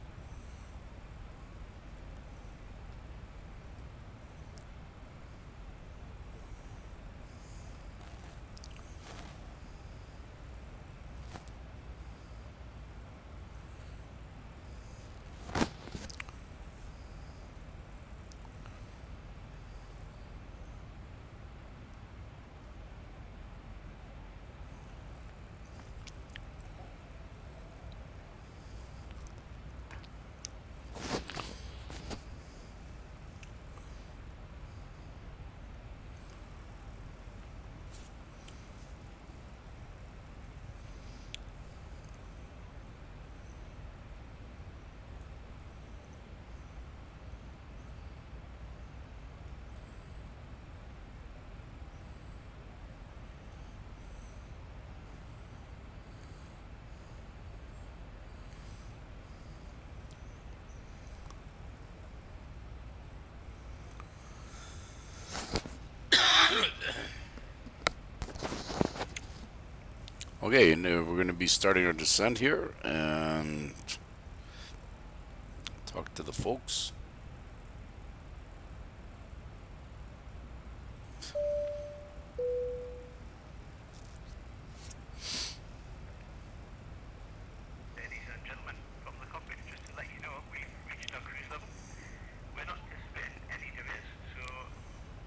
Okay, and we're going to be starting our descent here and talk to the folks. Ladies and gentlemen, from the cockpit, just to let you know, we've reached our cruise level. We're not anticipating any delays, so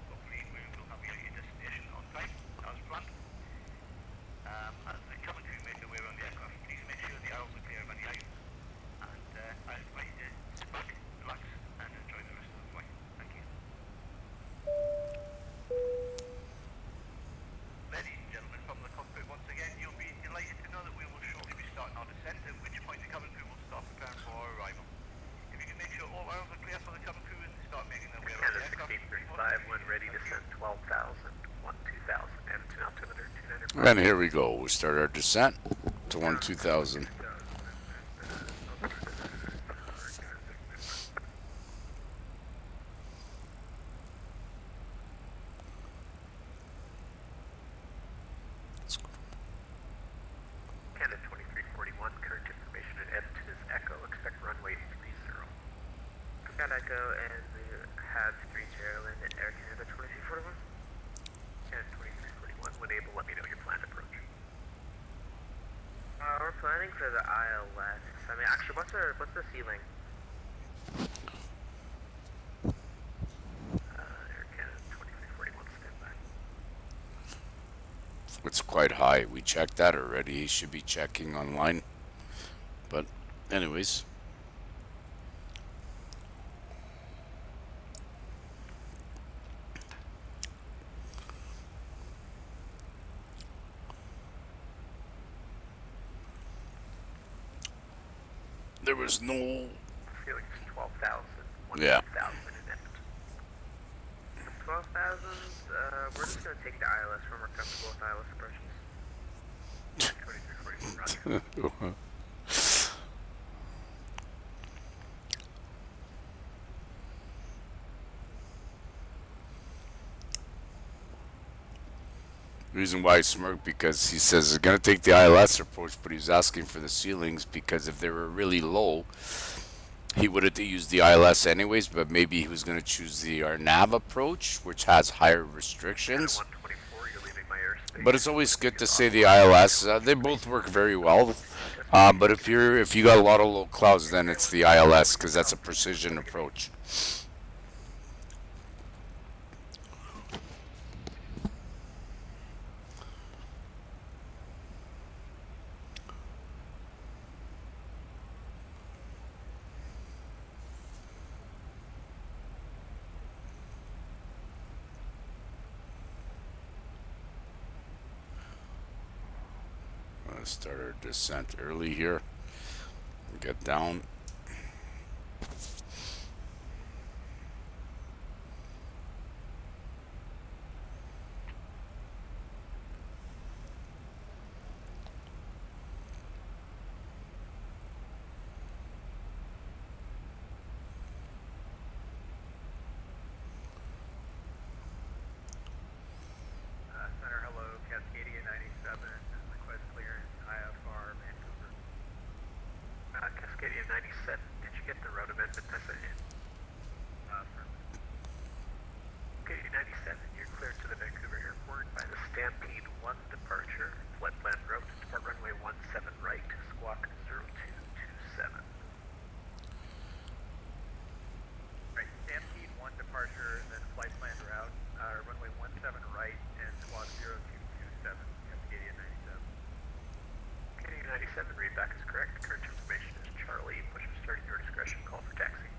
hopefully we will have you at your destination on time, as planned. As the cabin crew make their way around the aircraft, please make sure the aisles are clear of any items. And I invite you to sit back, relax, and enjoy the rest of the flight. Thank you. Ladies and gentlemen, from the cockpit once again, you'll be delighted to know that we will shortly be starting our descent, at which point the cabin crew will start preparing for our arrival. If you can make sure all aisles are clear for the cabin crew and start making their way around the aircraft. 1635, when ready to send 12,000, 2000, Edmonton altimeter 29. And here we go. We start our descent to 2000. Canada 2341, current information at Edmonton is Echo. Expect runway 30. Got Echo, and we have 3 Geraldine at Air Canada 2341. Canada 2341, when able, let me know your planned approach. We're planning for the aisle west. I mean, actually, what's the ceiling? Air Canada 2341, stand by. It's quite high. We checked that already. He should be checking online. But anyways, There was no. Ceiling's 12,000, Yeah. 1,000 in Edmonton. 12,000. We're just gonna take the ILS when we're comfortable with ILS approaches. 2341, roger. Reason why he smirked because he says he's gonna take the ILS approach, but he's asking for the ceilings because if they were really low, he would have used the ILS anyways. But maybe he was gonna choose the RNAV approach, which has higher restrictions. 124, you're leaving my airspace. But it's always good to say the ILS. They both work very well. But if you got a lot of low clouds, then it's the ILS because that's a precision approach. Let's start our descent early here. Get down. Center, hello, Cascadia 97, request clearance, IFR, Vancouver. Cascadia 97, did you get the road amendment I sent you? Cascadia 97, you're cleared to the Vancouver airport by the Stampede 1 departure, flight plan route, depart runway 17 right, squawk 0227. Right, Stampede 1 departure, then flight plan route, runway 17 right, and squawk 0227, Cascadia 97. Cascadia 97, readback is correct. Current information is Charlie. Push to start at your discretion. Call for taxi.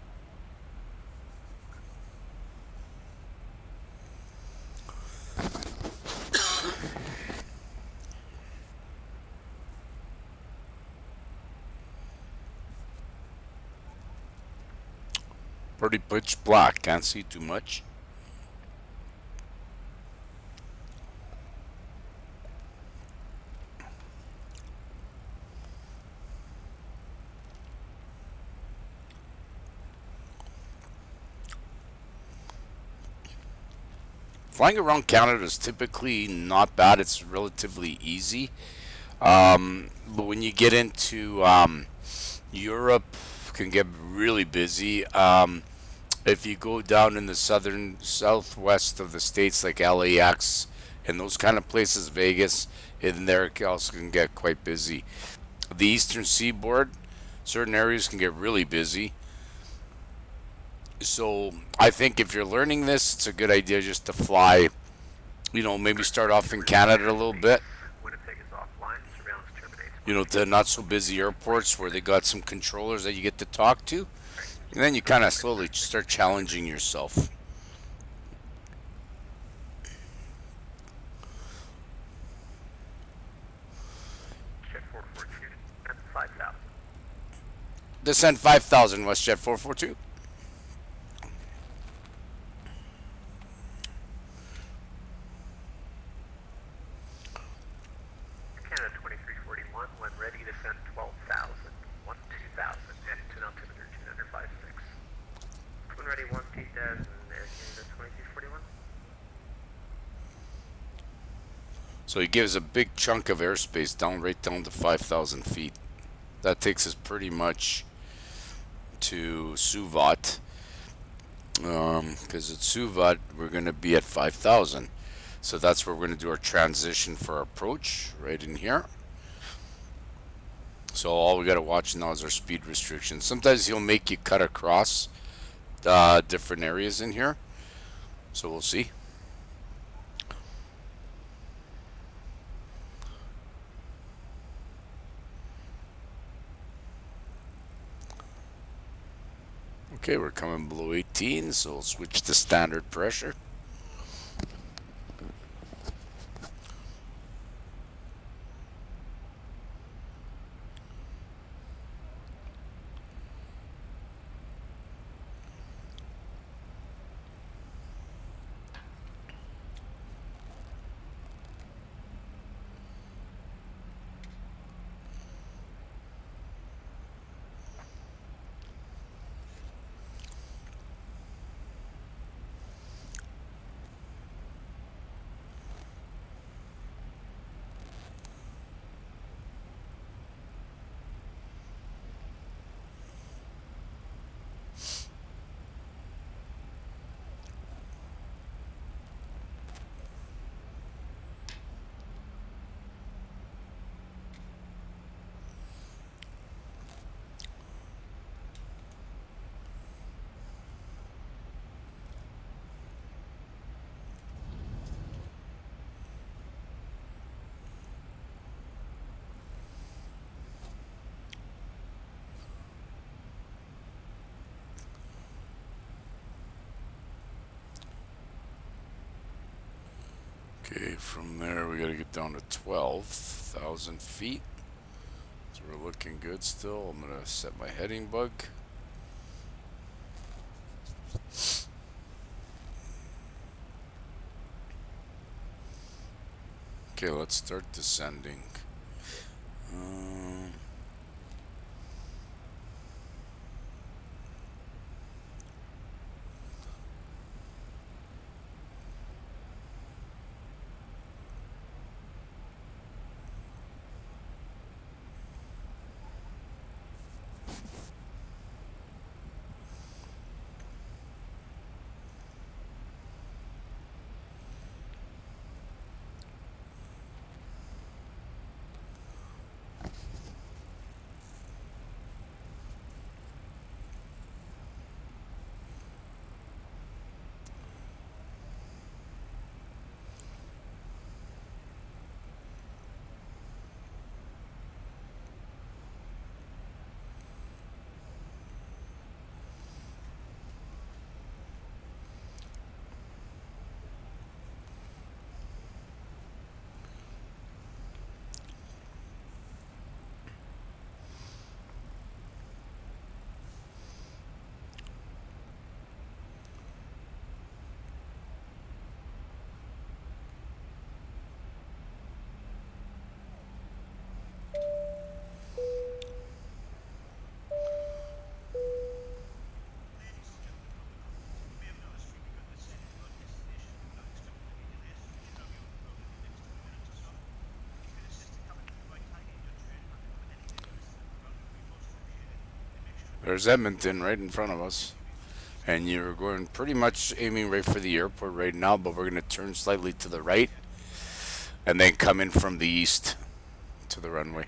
Pretty pitch black. Can't see too much. Flying around Canada is typically not bad. It's relatively easy. But when you get into Europe, can get really busy. If you go down in the southwest of the states, like LAX and those kind of places, Vegas, and there it also can get quite busy. The eastern seaboard, certain areas can get really busy. So I think if you're learning this, it's a good idea just to fly, maybe start off in Canada a little bit, Winnipeg is offline. Surveillance terminates. to not so busy airports where they got some controllers that you get to talk to. And then you kind of slowly start challenging yourself. Jet 442 and 5,000. Descend 5,000, WestJet 442. Canada 2341, when ready to send 12,000, 2000, Edmonton altimeter 256. When ready, 1,000, Air Canada 2341. So he gives a big chunk of airspace right down to 5,000 feet. That takes us pretty much to Suvat. Because at Suvat, we're going to be at 5,000. So that's where we're going to do our transition for our approach, right in here. So all we got to watch now is our speed restrictions. Sometimes he'll make you cut across different areas in here. So we'll see. Okay, we're coming below 18, so we'll switch to standard pressure. Okay, from there we gotta get down to 12,000 feet. So we're looking good still. I'm gonna set my heading bug. Okay, let's start descending. Um, there's Edmonton right in front of us. And you're going pretty much aiming right for the airport right now, but we're going to turn slightly to the right and then come in from the east to the runway.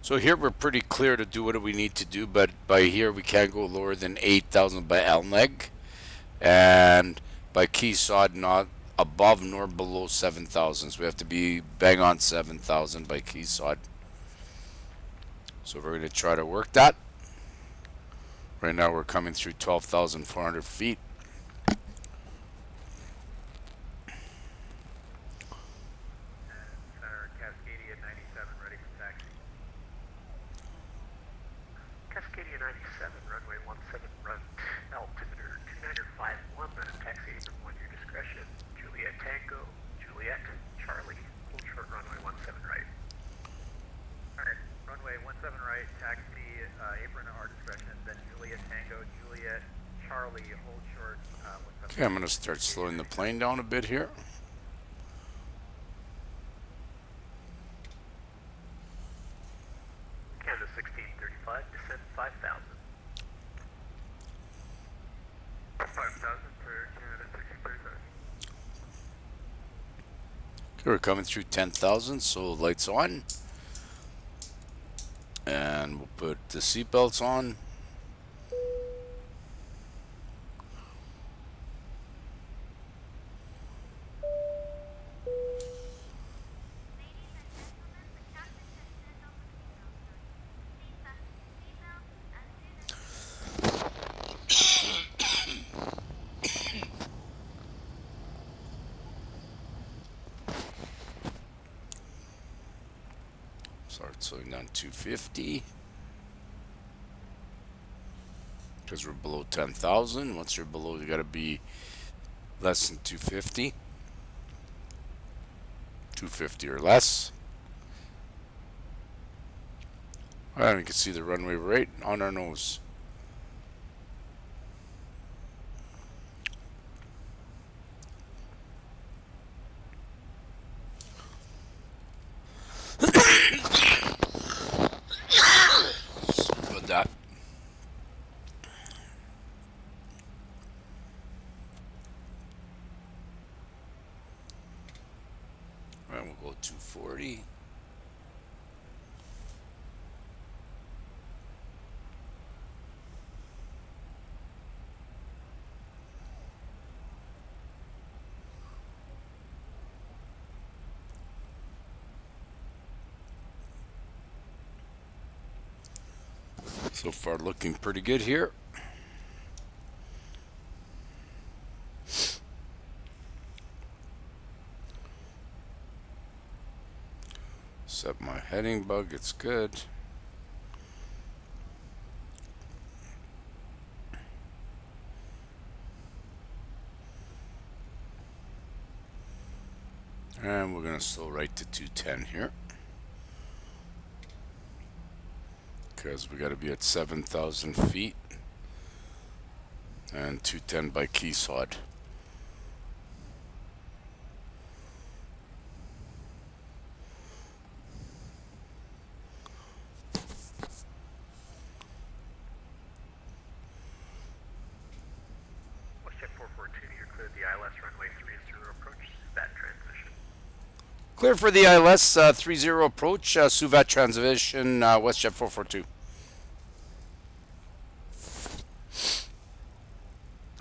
So here we're pretty clear to do what we need to do, but by here we can't go lower than 8,000 by Elneg, and by Keysod not above nor below 7,000. So we have to be bang on 7,000 by Keysod. So we're going to try to work that. Right now we're coming through 12,400 feet. Center Cascadia 97, ready for taxi. Cascadia 97, runway 17 right, altimeter 2951, taxi apron 1, your discretion. Juliet Tango, Juliet, Charlie, hold short runway 17 right. Alright, runway 17 right, taxi, apron at our discretion, then Juliet Tango, Juliet, Charlie, hold short, 17. Okay, I'm going to start slowing the plane down a bit here. Canada 1635, descend 5,000. 5,000 for Canada 1635. Okay, we're coming through 10,000, so lights on. And we'll put the seatbelts on. Start slowing down 250. because we're below 10,000. Once you're below, you got to be less than 250. 250 or less. And you can see the runway right on our nose. Sorry about that. Alright, we'll go 240. So far looking pretty good here. Set my heading bug, it's good. And we're gonna slow right to 210 here. Because we gotta be at 7,000 feet. And 210 by Keysod. WestJet 442, you're clear the ILS runway 30 approach, that transition. Clear for the ILS 30 approach, Suvat transition, WestJet 442.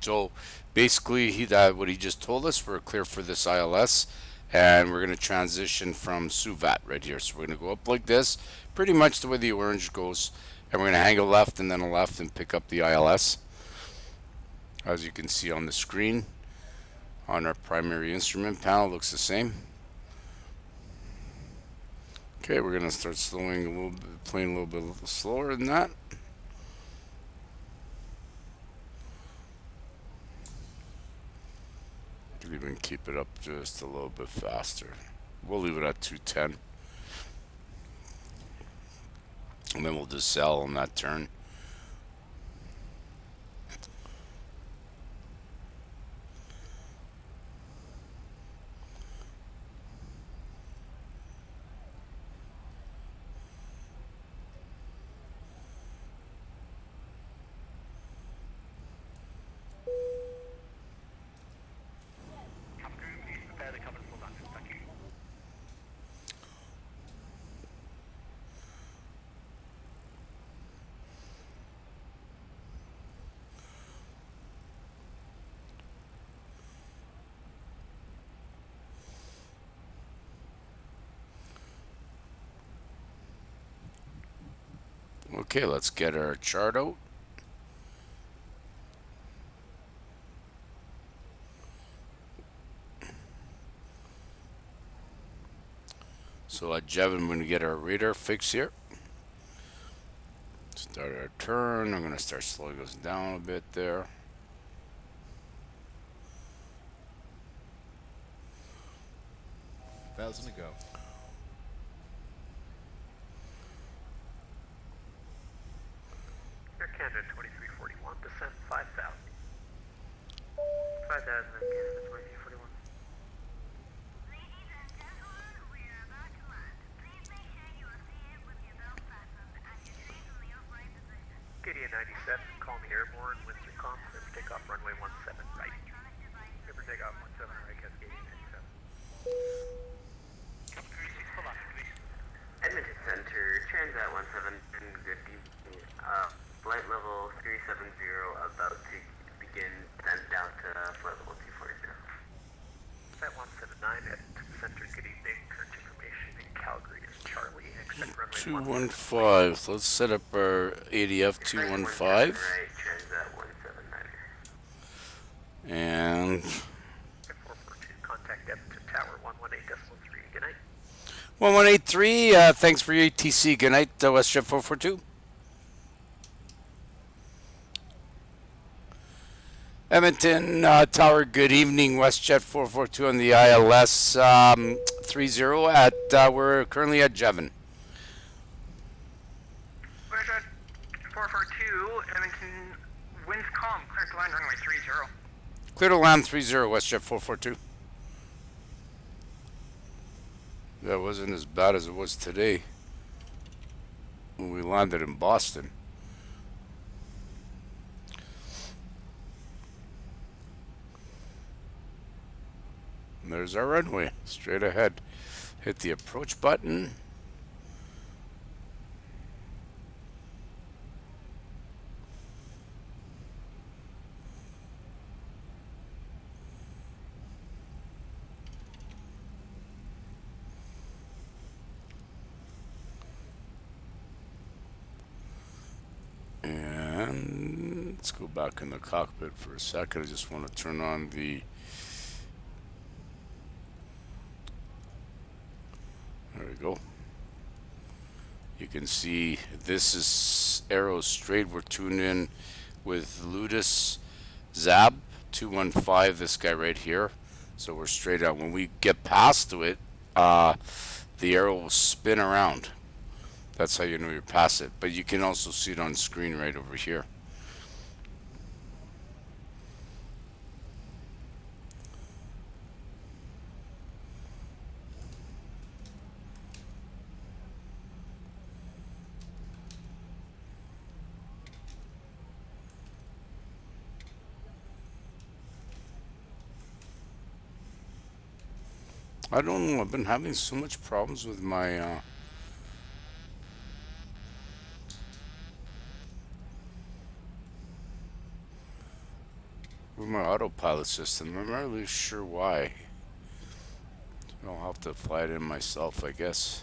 So basically, what he just told us, we're clear for this ILS, and we're going to transition from Suvat right here. So we're going to go up like this, pretty much the way the orange goes, and we're going to hang a left and then a left and pick up the ILS. As you can see on the screen, on our primary instrument panel, looks the same. Okay, we're going to start slowing a little bit, playing a little bit slower than that. Could even keep it up just a little bit faster. We'll leave it at 210. And then we'll just sell on that turn. Okay, let's get our chart out. So at Jevin, I'm going to get our radar fix here. Start our turn. I'm going to start slowing us down a bit there. Thousand to go. Air Canada 2341, descent 5,000. 5,000 Canada 2341. Gideon 97, call me airborne, Windsor Comp, clear for takeoff, runway 17 right. Clear for takeoff, 17 right, Cascadian 97. Edmonton Center, Transat 17, good evening. Flight level 370, about to begin, send down to flight level 240. Set 179 at Center, good evening. Current information in Calgary is Charlie. Expect runway 215. So let's set up our ADF 215. Right, Transat 179. And 442, contact Edmonton Tower 118.3. Good night. 1183, thanks for your ATC. Good night, WestJet 442. Edmonton Tower, good evening. WestJet 442 on the ILS 30 at, we're currently at Jevon. WestJet 442, Edmonton, winds calm, clear to line runway 30. Clear to land 30, WestJet 442. That wasn't as bad as it was today when we landed in Boston. And there's our runway, straight ahead. Hit the approach button. And let's go back in the cockpit for a second. I just want to turn on the... There we go. You can see this is arrow straight. We're tuned in with Ludus Zab 215, this guy right here. So we're straight out. When we get past to it, the arrow will spin around. That's how you know you're past it. But you can also see it on screen right over here. I don't know, I've been having so much problems with my autopilot system. I'm not really sure why. I'll have to fly it in myself, I guess.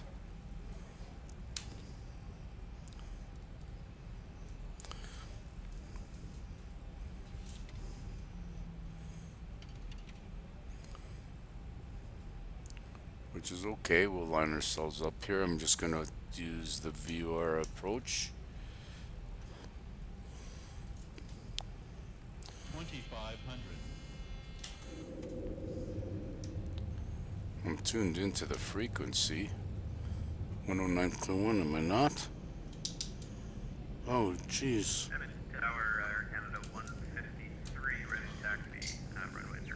Which is okay. We'll line ourselves up here. I'm just gonna use the VR approach. 2500. I'm tuned into the frequency. 109.1, am I not? Oh, jeez. Edmonton Tower, Air Canada 153, ready to taxi, runway 02.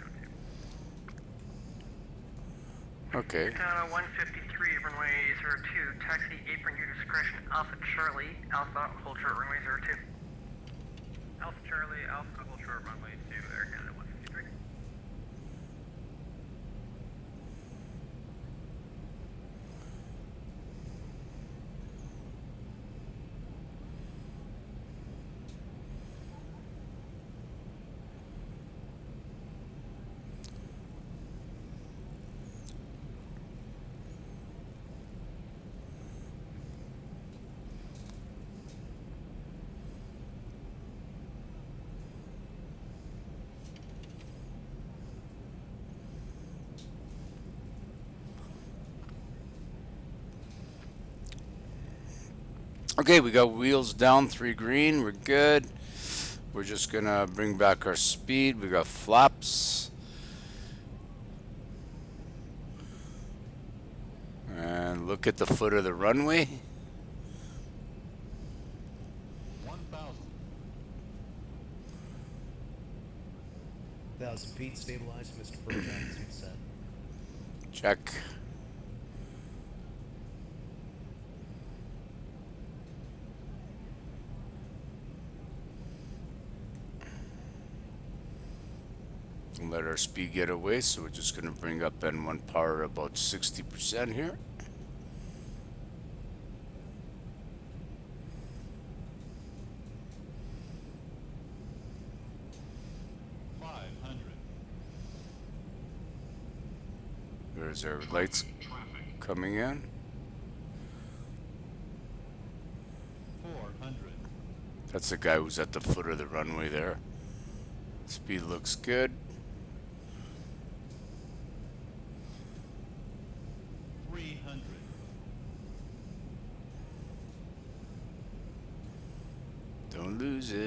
Okay. Canada 153, runway 02, taxi apron your discretion, Alpha Charlie, Alpha, hold short, runway 02. Alpha Charlie, Alpha, hold short, runway 2, Air Canada 153. Okay, we got wheels down, 3 green, we're good. We're just gonna bring back our speed. We got flaps. And look at the foot of the runway. 1000. 1000 feet, stabilized, Mr. Proton, suit set. Check. Let our speed get away, so we're just going to bring up N1 power about 60% here. There's our lights coming in. 400. That's the guy who's at the foot of the runway there. Speed looks good. 300. Don't lose it.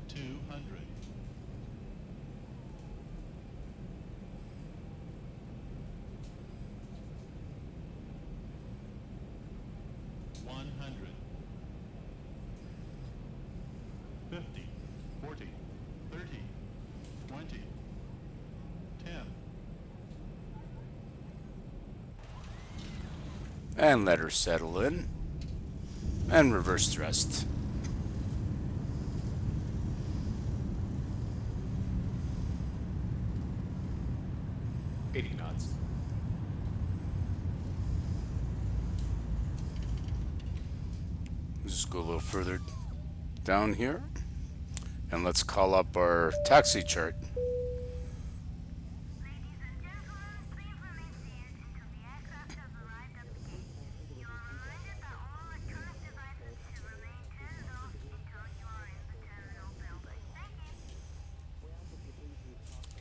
200. 100. 50, 40, 30, 20, 10. And let her settle in. And reverse thrust. knots. Just go a little further down here. And let's call up our taxi chart.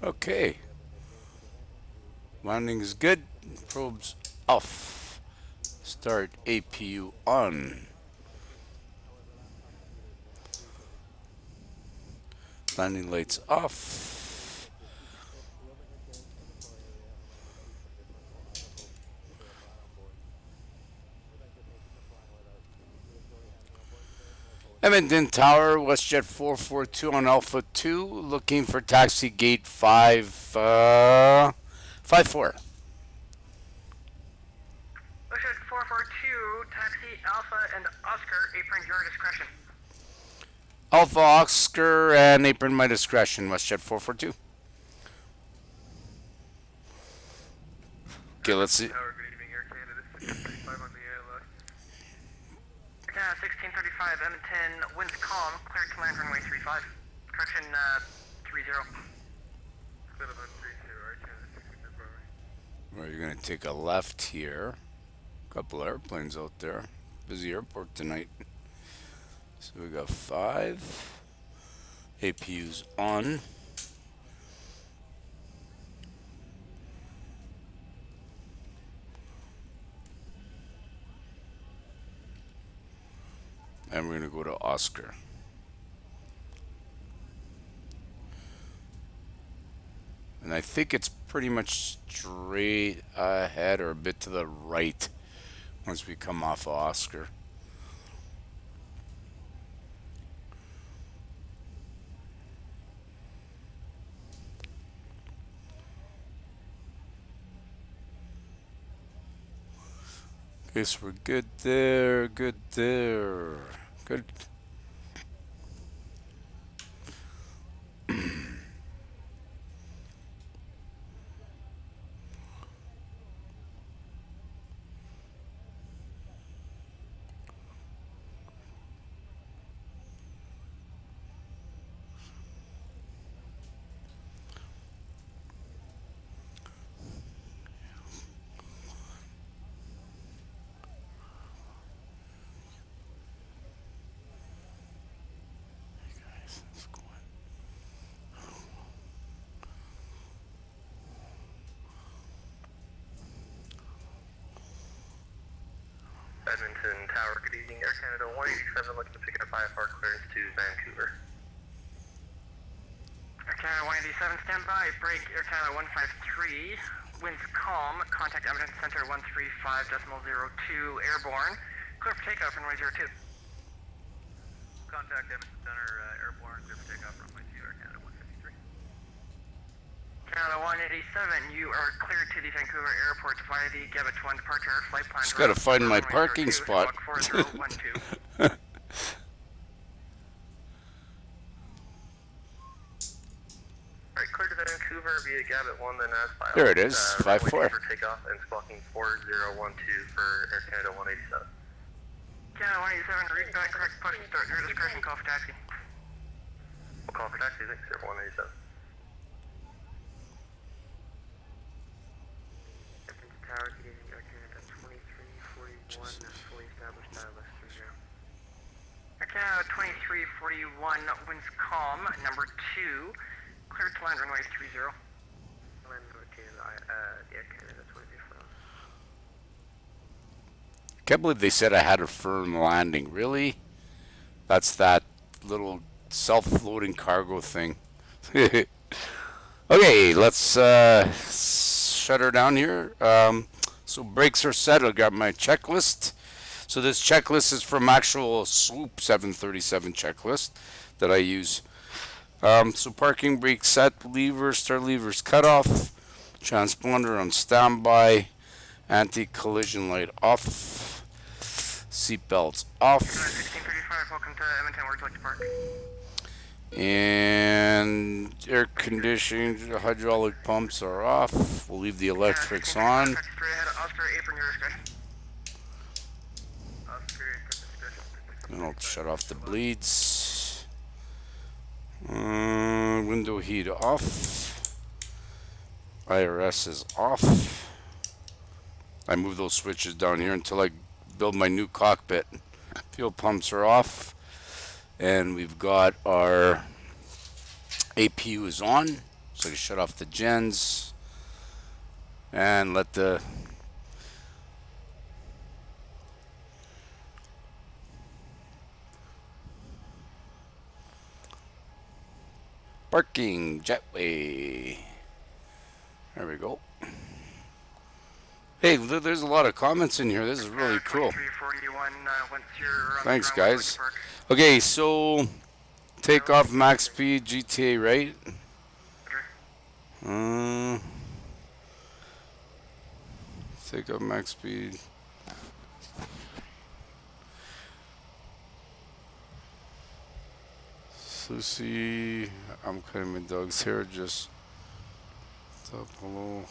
Okay. Landing is good. Probes off. Start APU on. Landing lights off. Edmonton Tower, WestJet 442 on Alpha 2, looking for taxi gate 54. WestJet 442, taxi Alpha and Oscar, apron your discretion. Alpha Oscar and apron my discretion, WestJet 442. Okay, let's see. Tower, good evening, Air Canada 1635 on the ALS. Yeah, 1635, Edmonton, winds calm, cleared to land runway 35. Correction, 30. Set up on 32, Air Canada 1635. Well, you're going to take a left here. Couple airplanes out there. Busy airport tonight. So we got 5. APU's on. And we're going to go to Oscar. And I think it's pretty much straight ahead or a bit to the right once we come off of Oscar. Okay, so we're good there, good there. Good. Edmonton Tower, good evening, Air Canada 187 looking to pick up IFR clearance to Vancouver. Air Canada 187, stand by, break Air Canada 153, winds calm, contact Edmonton Center 135.02, airborne, clear for takeoff runway 02. Contact Edmonton Center, airborne, clear for takeoff, runway 2, Air Canada 153. Canada 187, you are cleared to the Vancouver airport via the Gabit 1 departure flight plan. Just gotta find my parking spot. 4012. Alright, clear to Vancouver via Gabit 1, then as filed. There it is, Runway 54. 2 for takeoff and squawking 4012 for Air Canada 187. Canada 187, read back, correct push, start your discretion, call for taxi. We'll call for taxi, thanks, Air 187. Tower, good evening, Air Canada 2341, fully established ILS 30. Air Canada 2341, winds calm, number 2, cleared to land runway 30. Land number 2, the Air Canada 2341. Can't believe they said I had a firm landing. Really? That's that little self-floating cargo thing. Okay, let's shut her down here. So brakes are set. I got my checklist. So this checklist is from actual Swoop 737 checklist that I use. So parking brake set, levers, start levers cut off, transponder on standby, anti-collision light off, seatbelts off, 1635, welcome to Edmonton, where would you like to park? and air conditioning, hydraulic pumps are off. We'll leave the electrics on. Straight ahead, Oscar, apron, your discretion. And I'll shut off the bleeds. Window heat off. IRS is off. I move those switches down here until I build my new cockpit. Fuel pumps are off. And we've got our APU is on. So I shut off the gens. And let the parking jetway. There we go. Hey, there's a lot of comments in here. This is really cool. 2341, once you're on Thanks, the ground, guys. park. Okay, so take off max speed GTA, right? Take off max speed. Lucy, I'm cutting my dog's hair. Just top hello.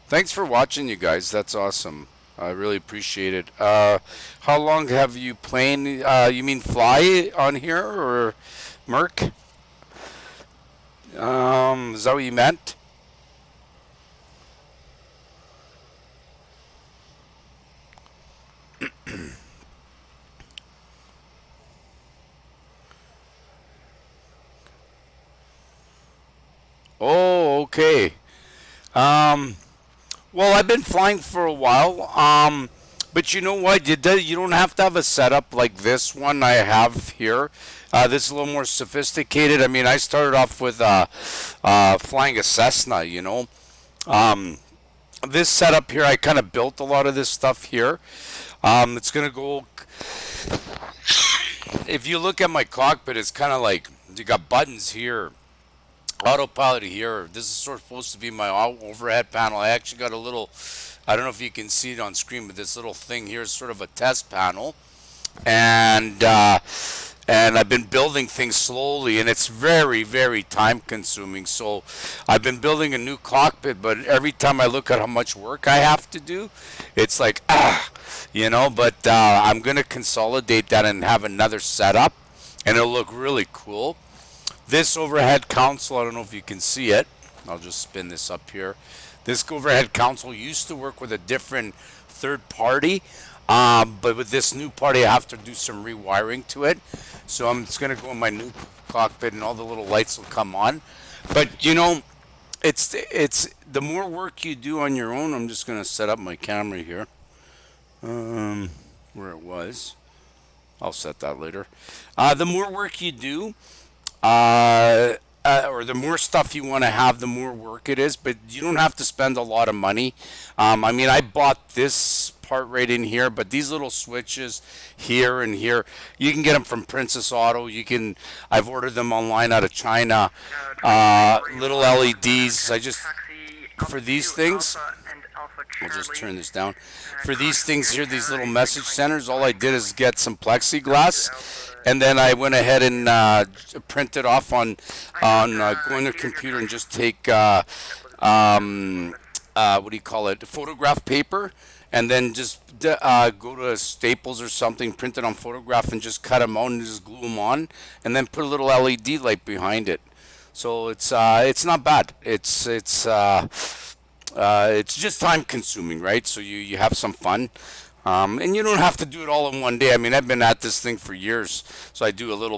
Thanks for watching, you guys. That's awesome. I really appreciate it. How long have you playing? You mean fly on here or Merc? Is that what you meant? Oh, okay. Well, I've been flying for a while. But you know what? You don't have to have a setup like this one I have here. This is a little more sophisticated. I mean, I started off with flying a Cessna, you know. This setup here, I kind of built a lot of this stuff here. It's going to go... If you look at my cockpit, it's kind of like you got buttons here. Autopilot here. This is sort of supposed to be my overhead panel. I actually got a little, I don't know if you can see it on screen, but this little thing here is sort of a test panel. And I've been building things slowly, and it's very, very time consuming. So I've been building a new cockpit, but every time I look at how much work I have to do, it's like, you know, but I'm going to consolidate that and have another setup, and it'll look really cool. This overhead console, I don't know if you can see it. I'll just spin this up here. This overhead console used to work with a different third party, but with this new party, I have to do some rewiring to it. So I'm just going to go in my new cockpit, and all the little lights will come on. But, you know, it's the more work you do on your own. I'm just going to set up my camera here, where it was. I'll set that later. The more work you do, or the more stuff you want to have, the more work it is, but you don't have to spend a lot of money. I mean, I bought this part right in here, but these little switches here and here, you can get them from Princess Auto. I've ordered them online out of China. Little LEDs. For these things, I'll just turn this down. For these things here, these little message centers, all I did is get some plexiglass. And then I went ahead and printed off on going to a computer and just take what do you call it, photograph paper, and then just go to Staples or something, print it on photograph, and just cut them out and just glue them on, and then put a little LED light behind it. So it's not bad. It's just time consuming, right? So you have some fun. And you don't have to do it all in one day. I mean, I've been at this thing for years, so I do a little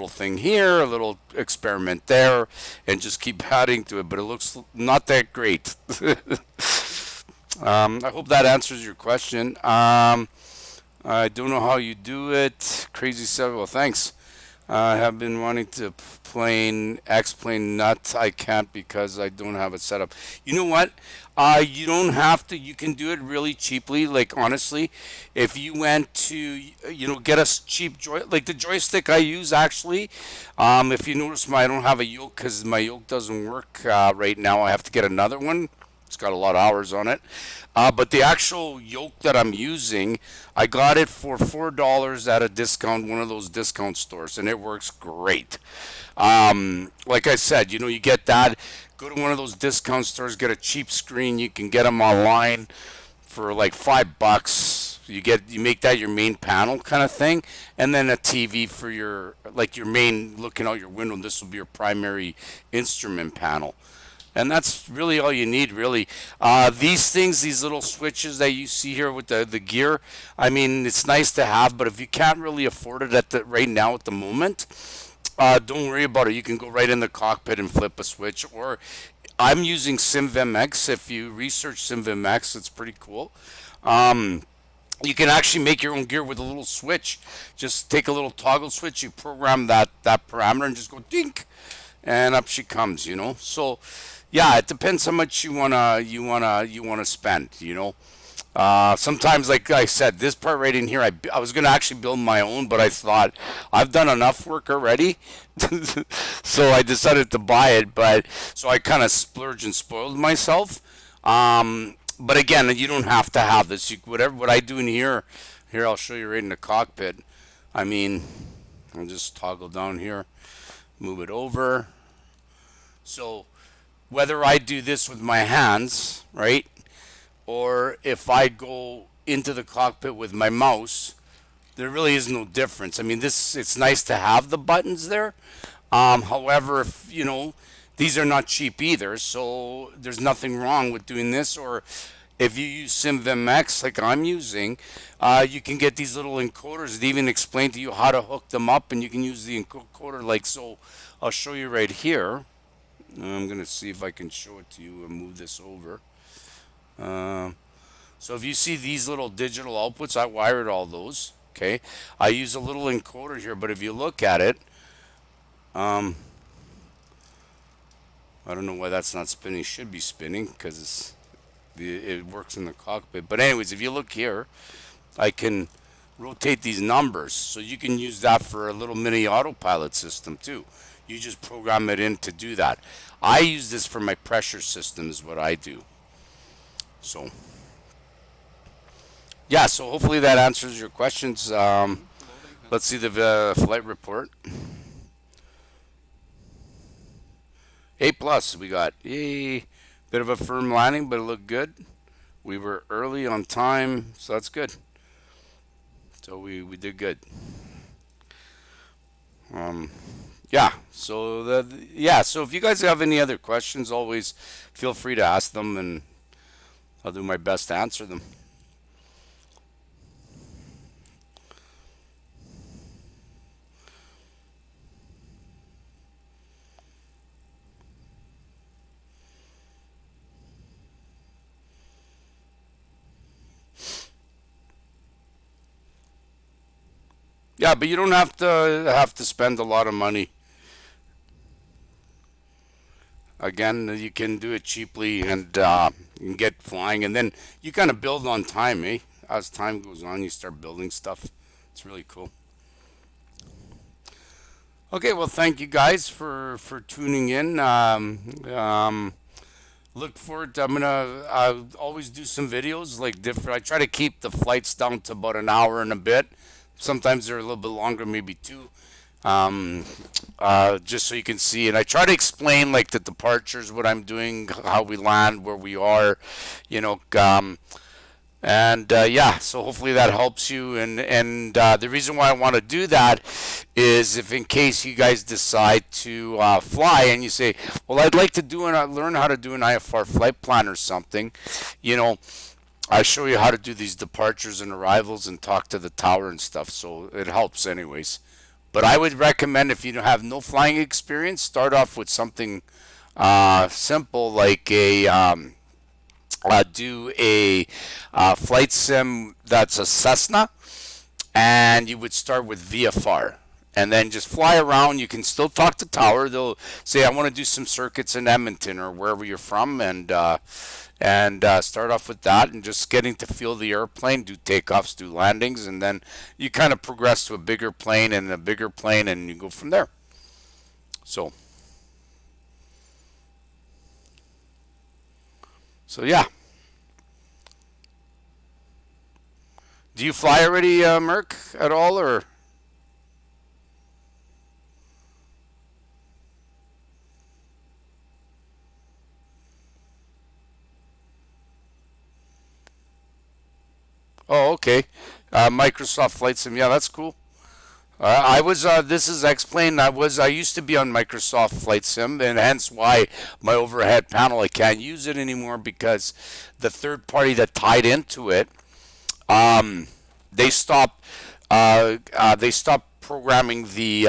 thing here, a little experiment there, and just keep adding to it. But it looks not that great. I hope that answers your question. I don't know how you do it. Crazy 7. Well, thanks. I have been wanting to plane X-plane nut. I can't because I don't have it set up. You know what? You don't have to. You can do it really cheaply. Like honestly, if you went to get a cheap like the joystick I use actually. If you notice, I don't have a yoke because my yoke doesn't work right now. I have to get another one. It's got a lot of hours on it. But the actual yoke that I'm using, I got it for $4 at a discount, one of those discount stores, and it works great. Like I said, you get that. Go to one of those discount stores, get a cheap screen. You can get them online for like $5. You make that your main panel kind of thing, and then a TV for your main looking out your window. This will be your primary instrument panel. And that's really all you need, really. These things, these little switches that you see here with the gear, I mean, it's nice to have, but if you can't really afford it right now at the moment, don't worry about it. You can go right in the cockpit and flip a switch. Or I'm using SimVMX. If you research SimVMX, it's pretty cool. You can actually make your own gear with a little switch. Just take a little toggle switch, you program that parameter, and just go dink, and up she comes. So yeah, it depends how much you wanna spend. Sometimes, like I said, this part right in here, I was gonna actually build my own, but I thought I've done enough work already, so I decided to buy it. But so I kind of splurged and spoiled myself. But again, you don't have to have this. Whatever what I do in here, I'll show you right in the cockpit. I mean, I'll just toggle down here, move it over. So whether I do this with my hands, right, or if I go into the cockpit with my mouse, there really is no difference. I mean, it's nice to have the buttons there. However, if these are not cheap either, so there's nothing wrong with doing this. Or if you use SimVMX like I'm using, you can get these little encoders that even explain to you how to hook them up, and you can use the encoder like so. I'll show you right here. I'm gonna see if I can show it to you and move this over. So if you see these little digital outputs, I wired all those. Okay, I use a little encoder here, but if you look at it, I don't know why that's not spinning. It should be spinning because it works in the cockpit. But anyways, if you look here, I can rotate these numbers, so you can use that for a little mini autopilot system too. You just program it in to do that. I use this for my pressure system is what I do. So yeah, so hopefully that answers your questions. Let's see the flight report. A+ we got. Yay. Bit of a firm landing, but it looked good. We were early on time, so that's good. So we did good. Yeah. So if you guys have any other questions, always feel free to ask them, and I'll do my best to answer them. Yeah, but you don't have to spend a lot of money. Again, you can do it cheaply, and you can get flying, and then you kind of build on time, eh? As time goes on, you start building stuff. It's really cool. Okay, well, thank you guys for tuning in. Look forward to, I'm gonna always do some videos like different. I try to keep the flights down to about an hour and a bit. Sometimes they're a little bit longer, maybe two. Just so you can see, and I try to explain like the departures, what I'm doing, how we land, where we are, you know. And yeah, so hopefully that helps you. And the reason why I want to do that is if in case you guys decide to fly and you say, well, I'd like to learn how to do an IFR flight plan or something, you know, I show you how to do these departures and arrivals and talk to the tower and stuff. So it helps anyways. But I would recommend, if you have no flying experience, start off with something simple like do a flight sim that's a Cessna, and you would start with VFR. and then just fly around. You can still talk to tower. They'll say, I want to do some circuits in Edmonton or wherever you're from, and start off with that and just getting to feel the airplane, do takeoffs, do landings, and then you kind of progress to a bigger plane and a bigger plane, and you go from there. So yeah. Do you fly already, Merc, at all, or? Oh, okay. Microsoft Flight Sim. Yeah, that's cool. I was. This is X-Plane. I used to be on Microsoft Flight Sim, and hence why my overhead panel. I can't use it anymore because the third party that tied into it, um, they stopped. They stopped programming the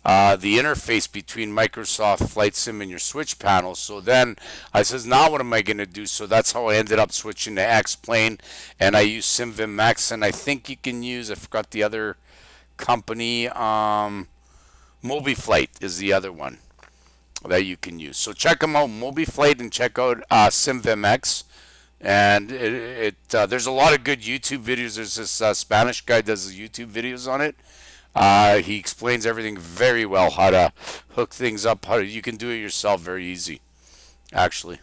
interface between Microsoft Flight Sim and your switch panel. So then I says, now what am I going to do? So that's how I ended up switching to X-Plane, and I use SimVim Max, and I think you can use. I forgot the other company. MobiFlight is the other one that you can use. So check them out, MobiFlight, and check out SimVimX. And there's a lot of good YouTube videos. There's this Spanish guy does YouTube videos on it. He explains everything very well, how to hook things up. You can do it yourself, very easy, actually.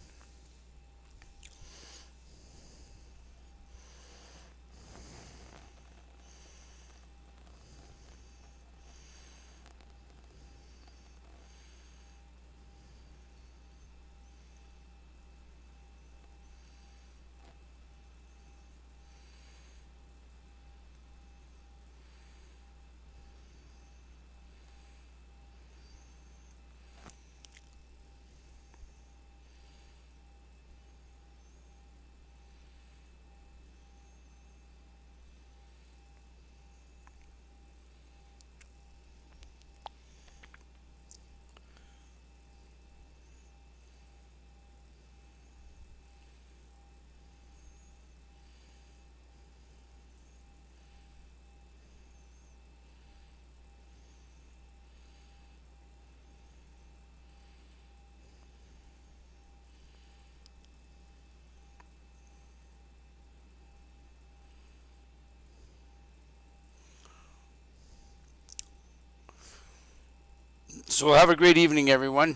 So have a great evening, everyone.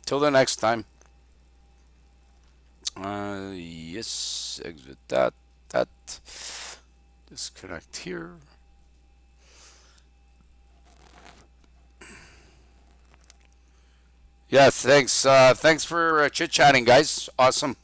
Till the next time. Yes, exit that. Disconnect here. Yes, thanks. Thanks for chit chatting, guys. Awesome.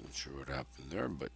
Not sure what happened there, but.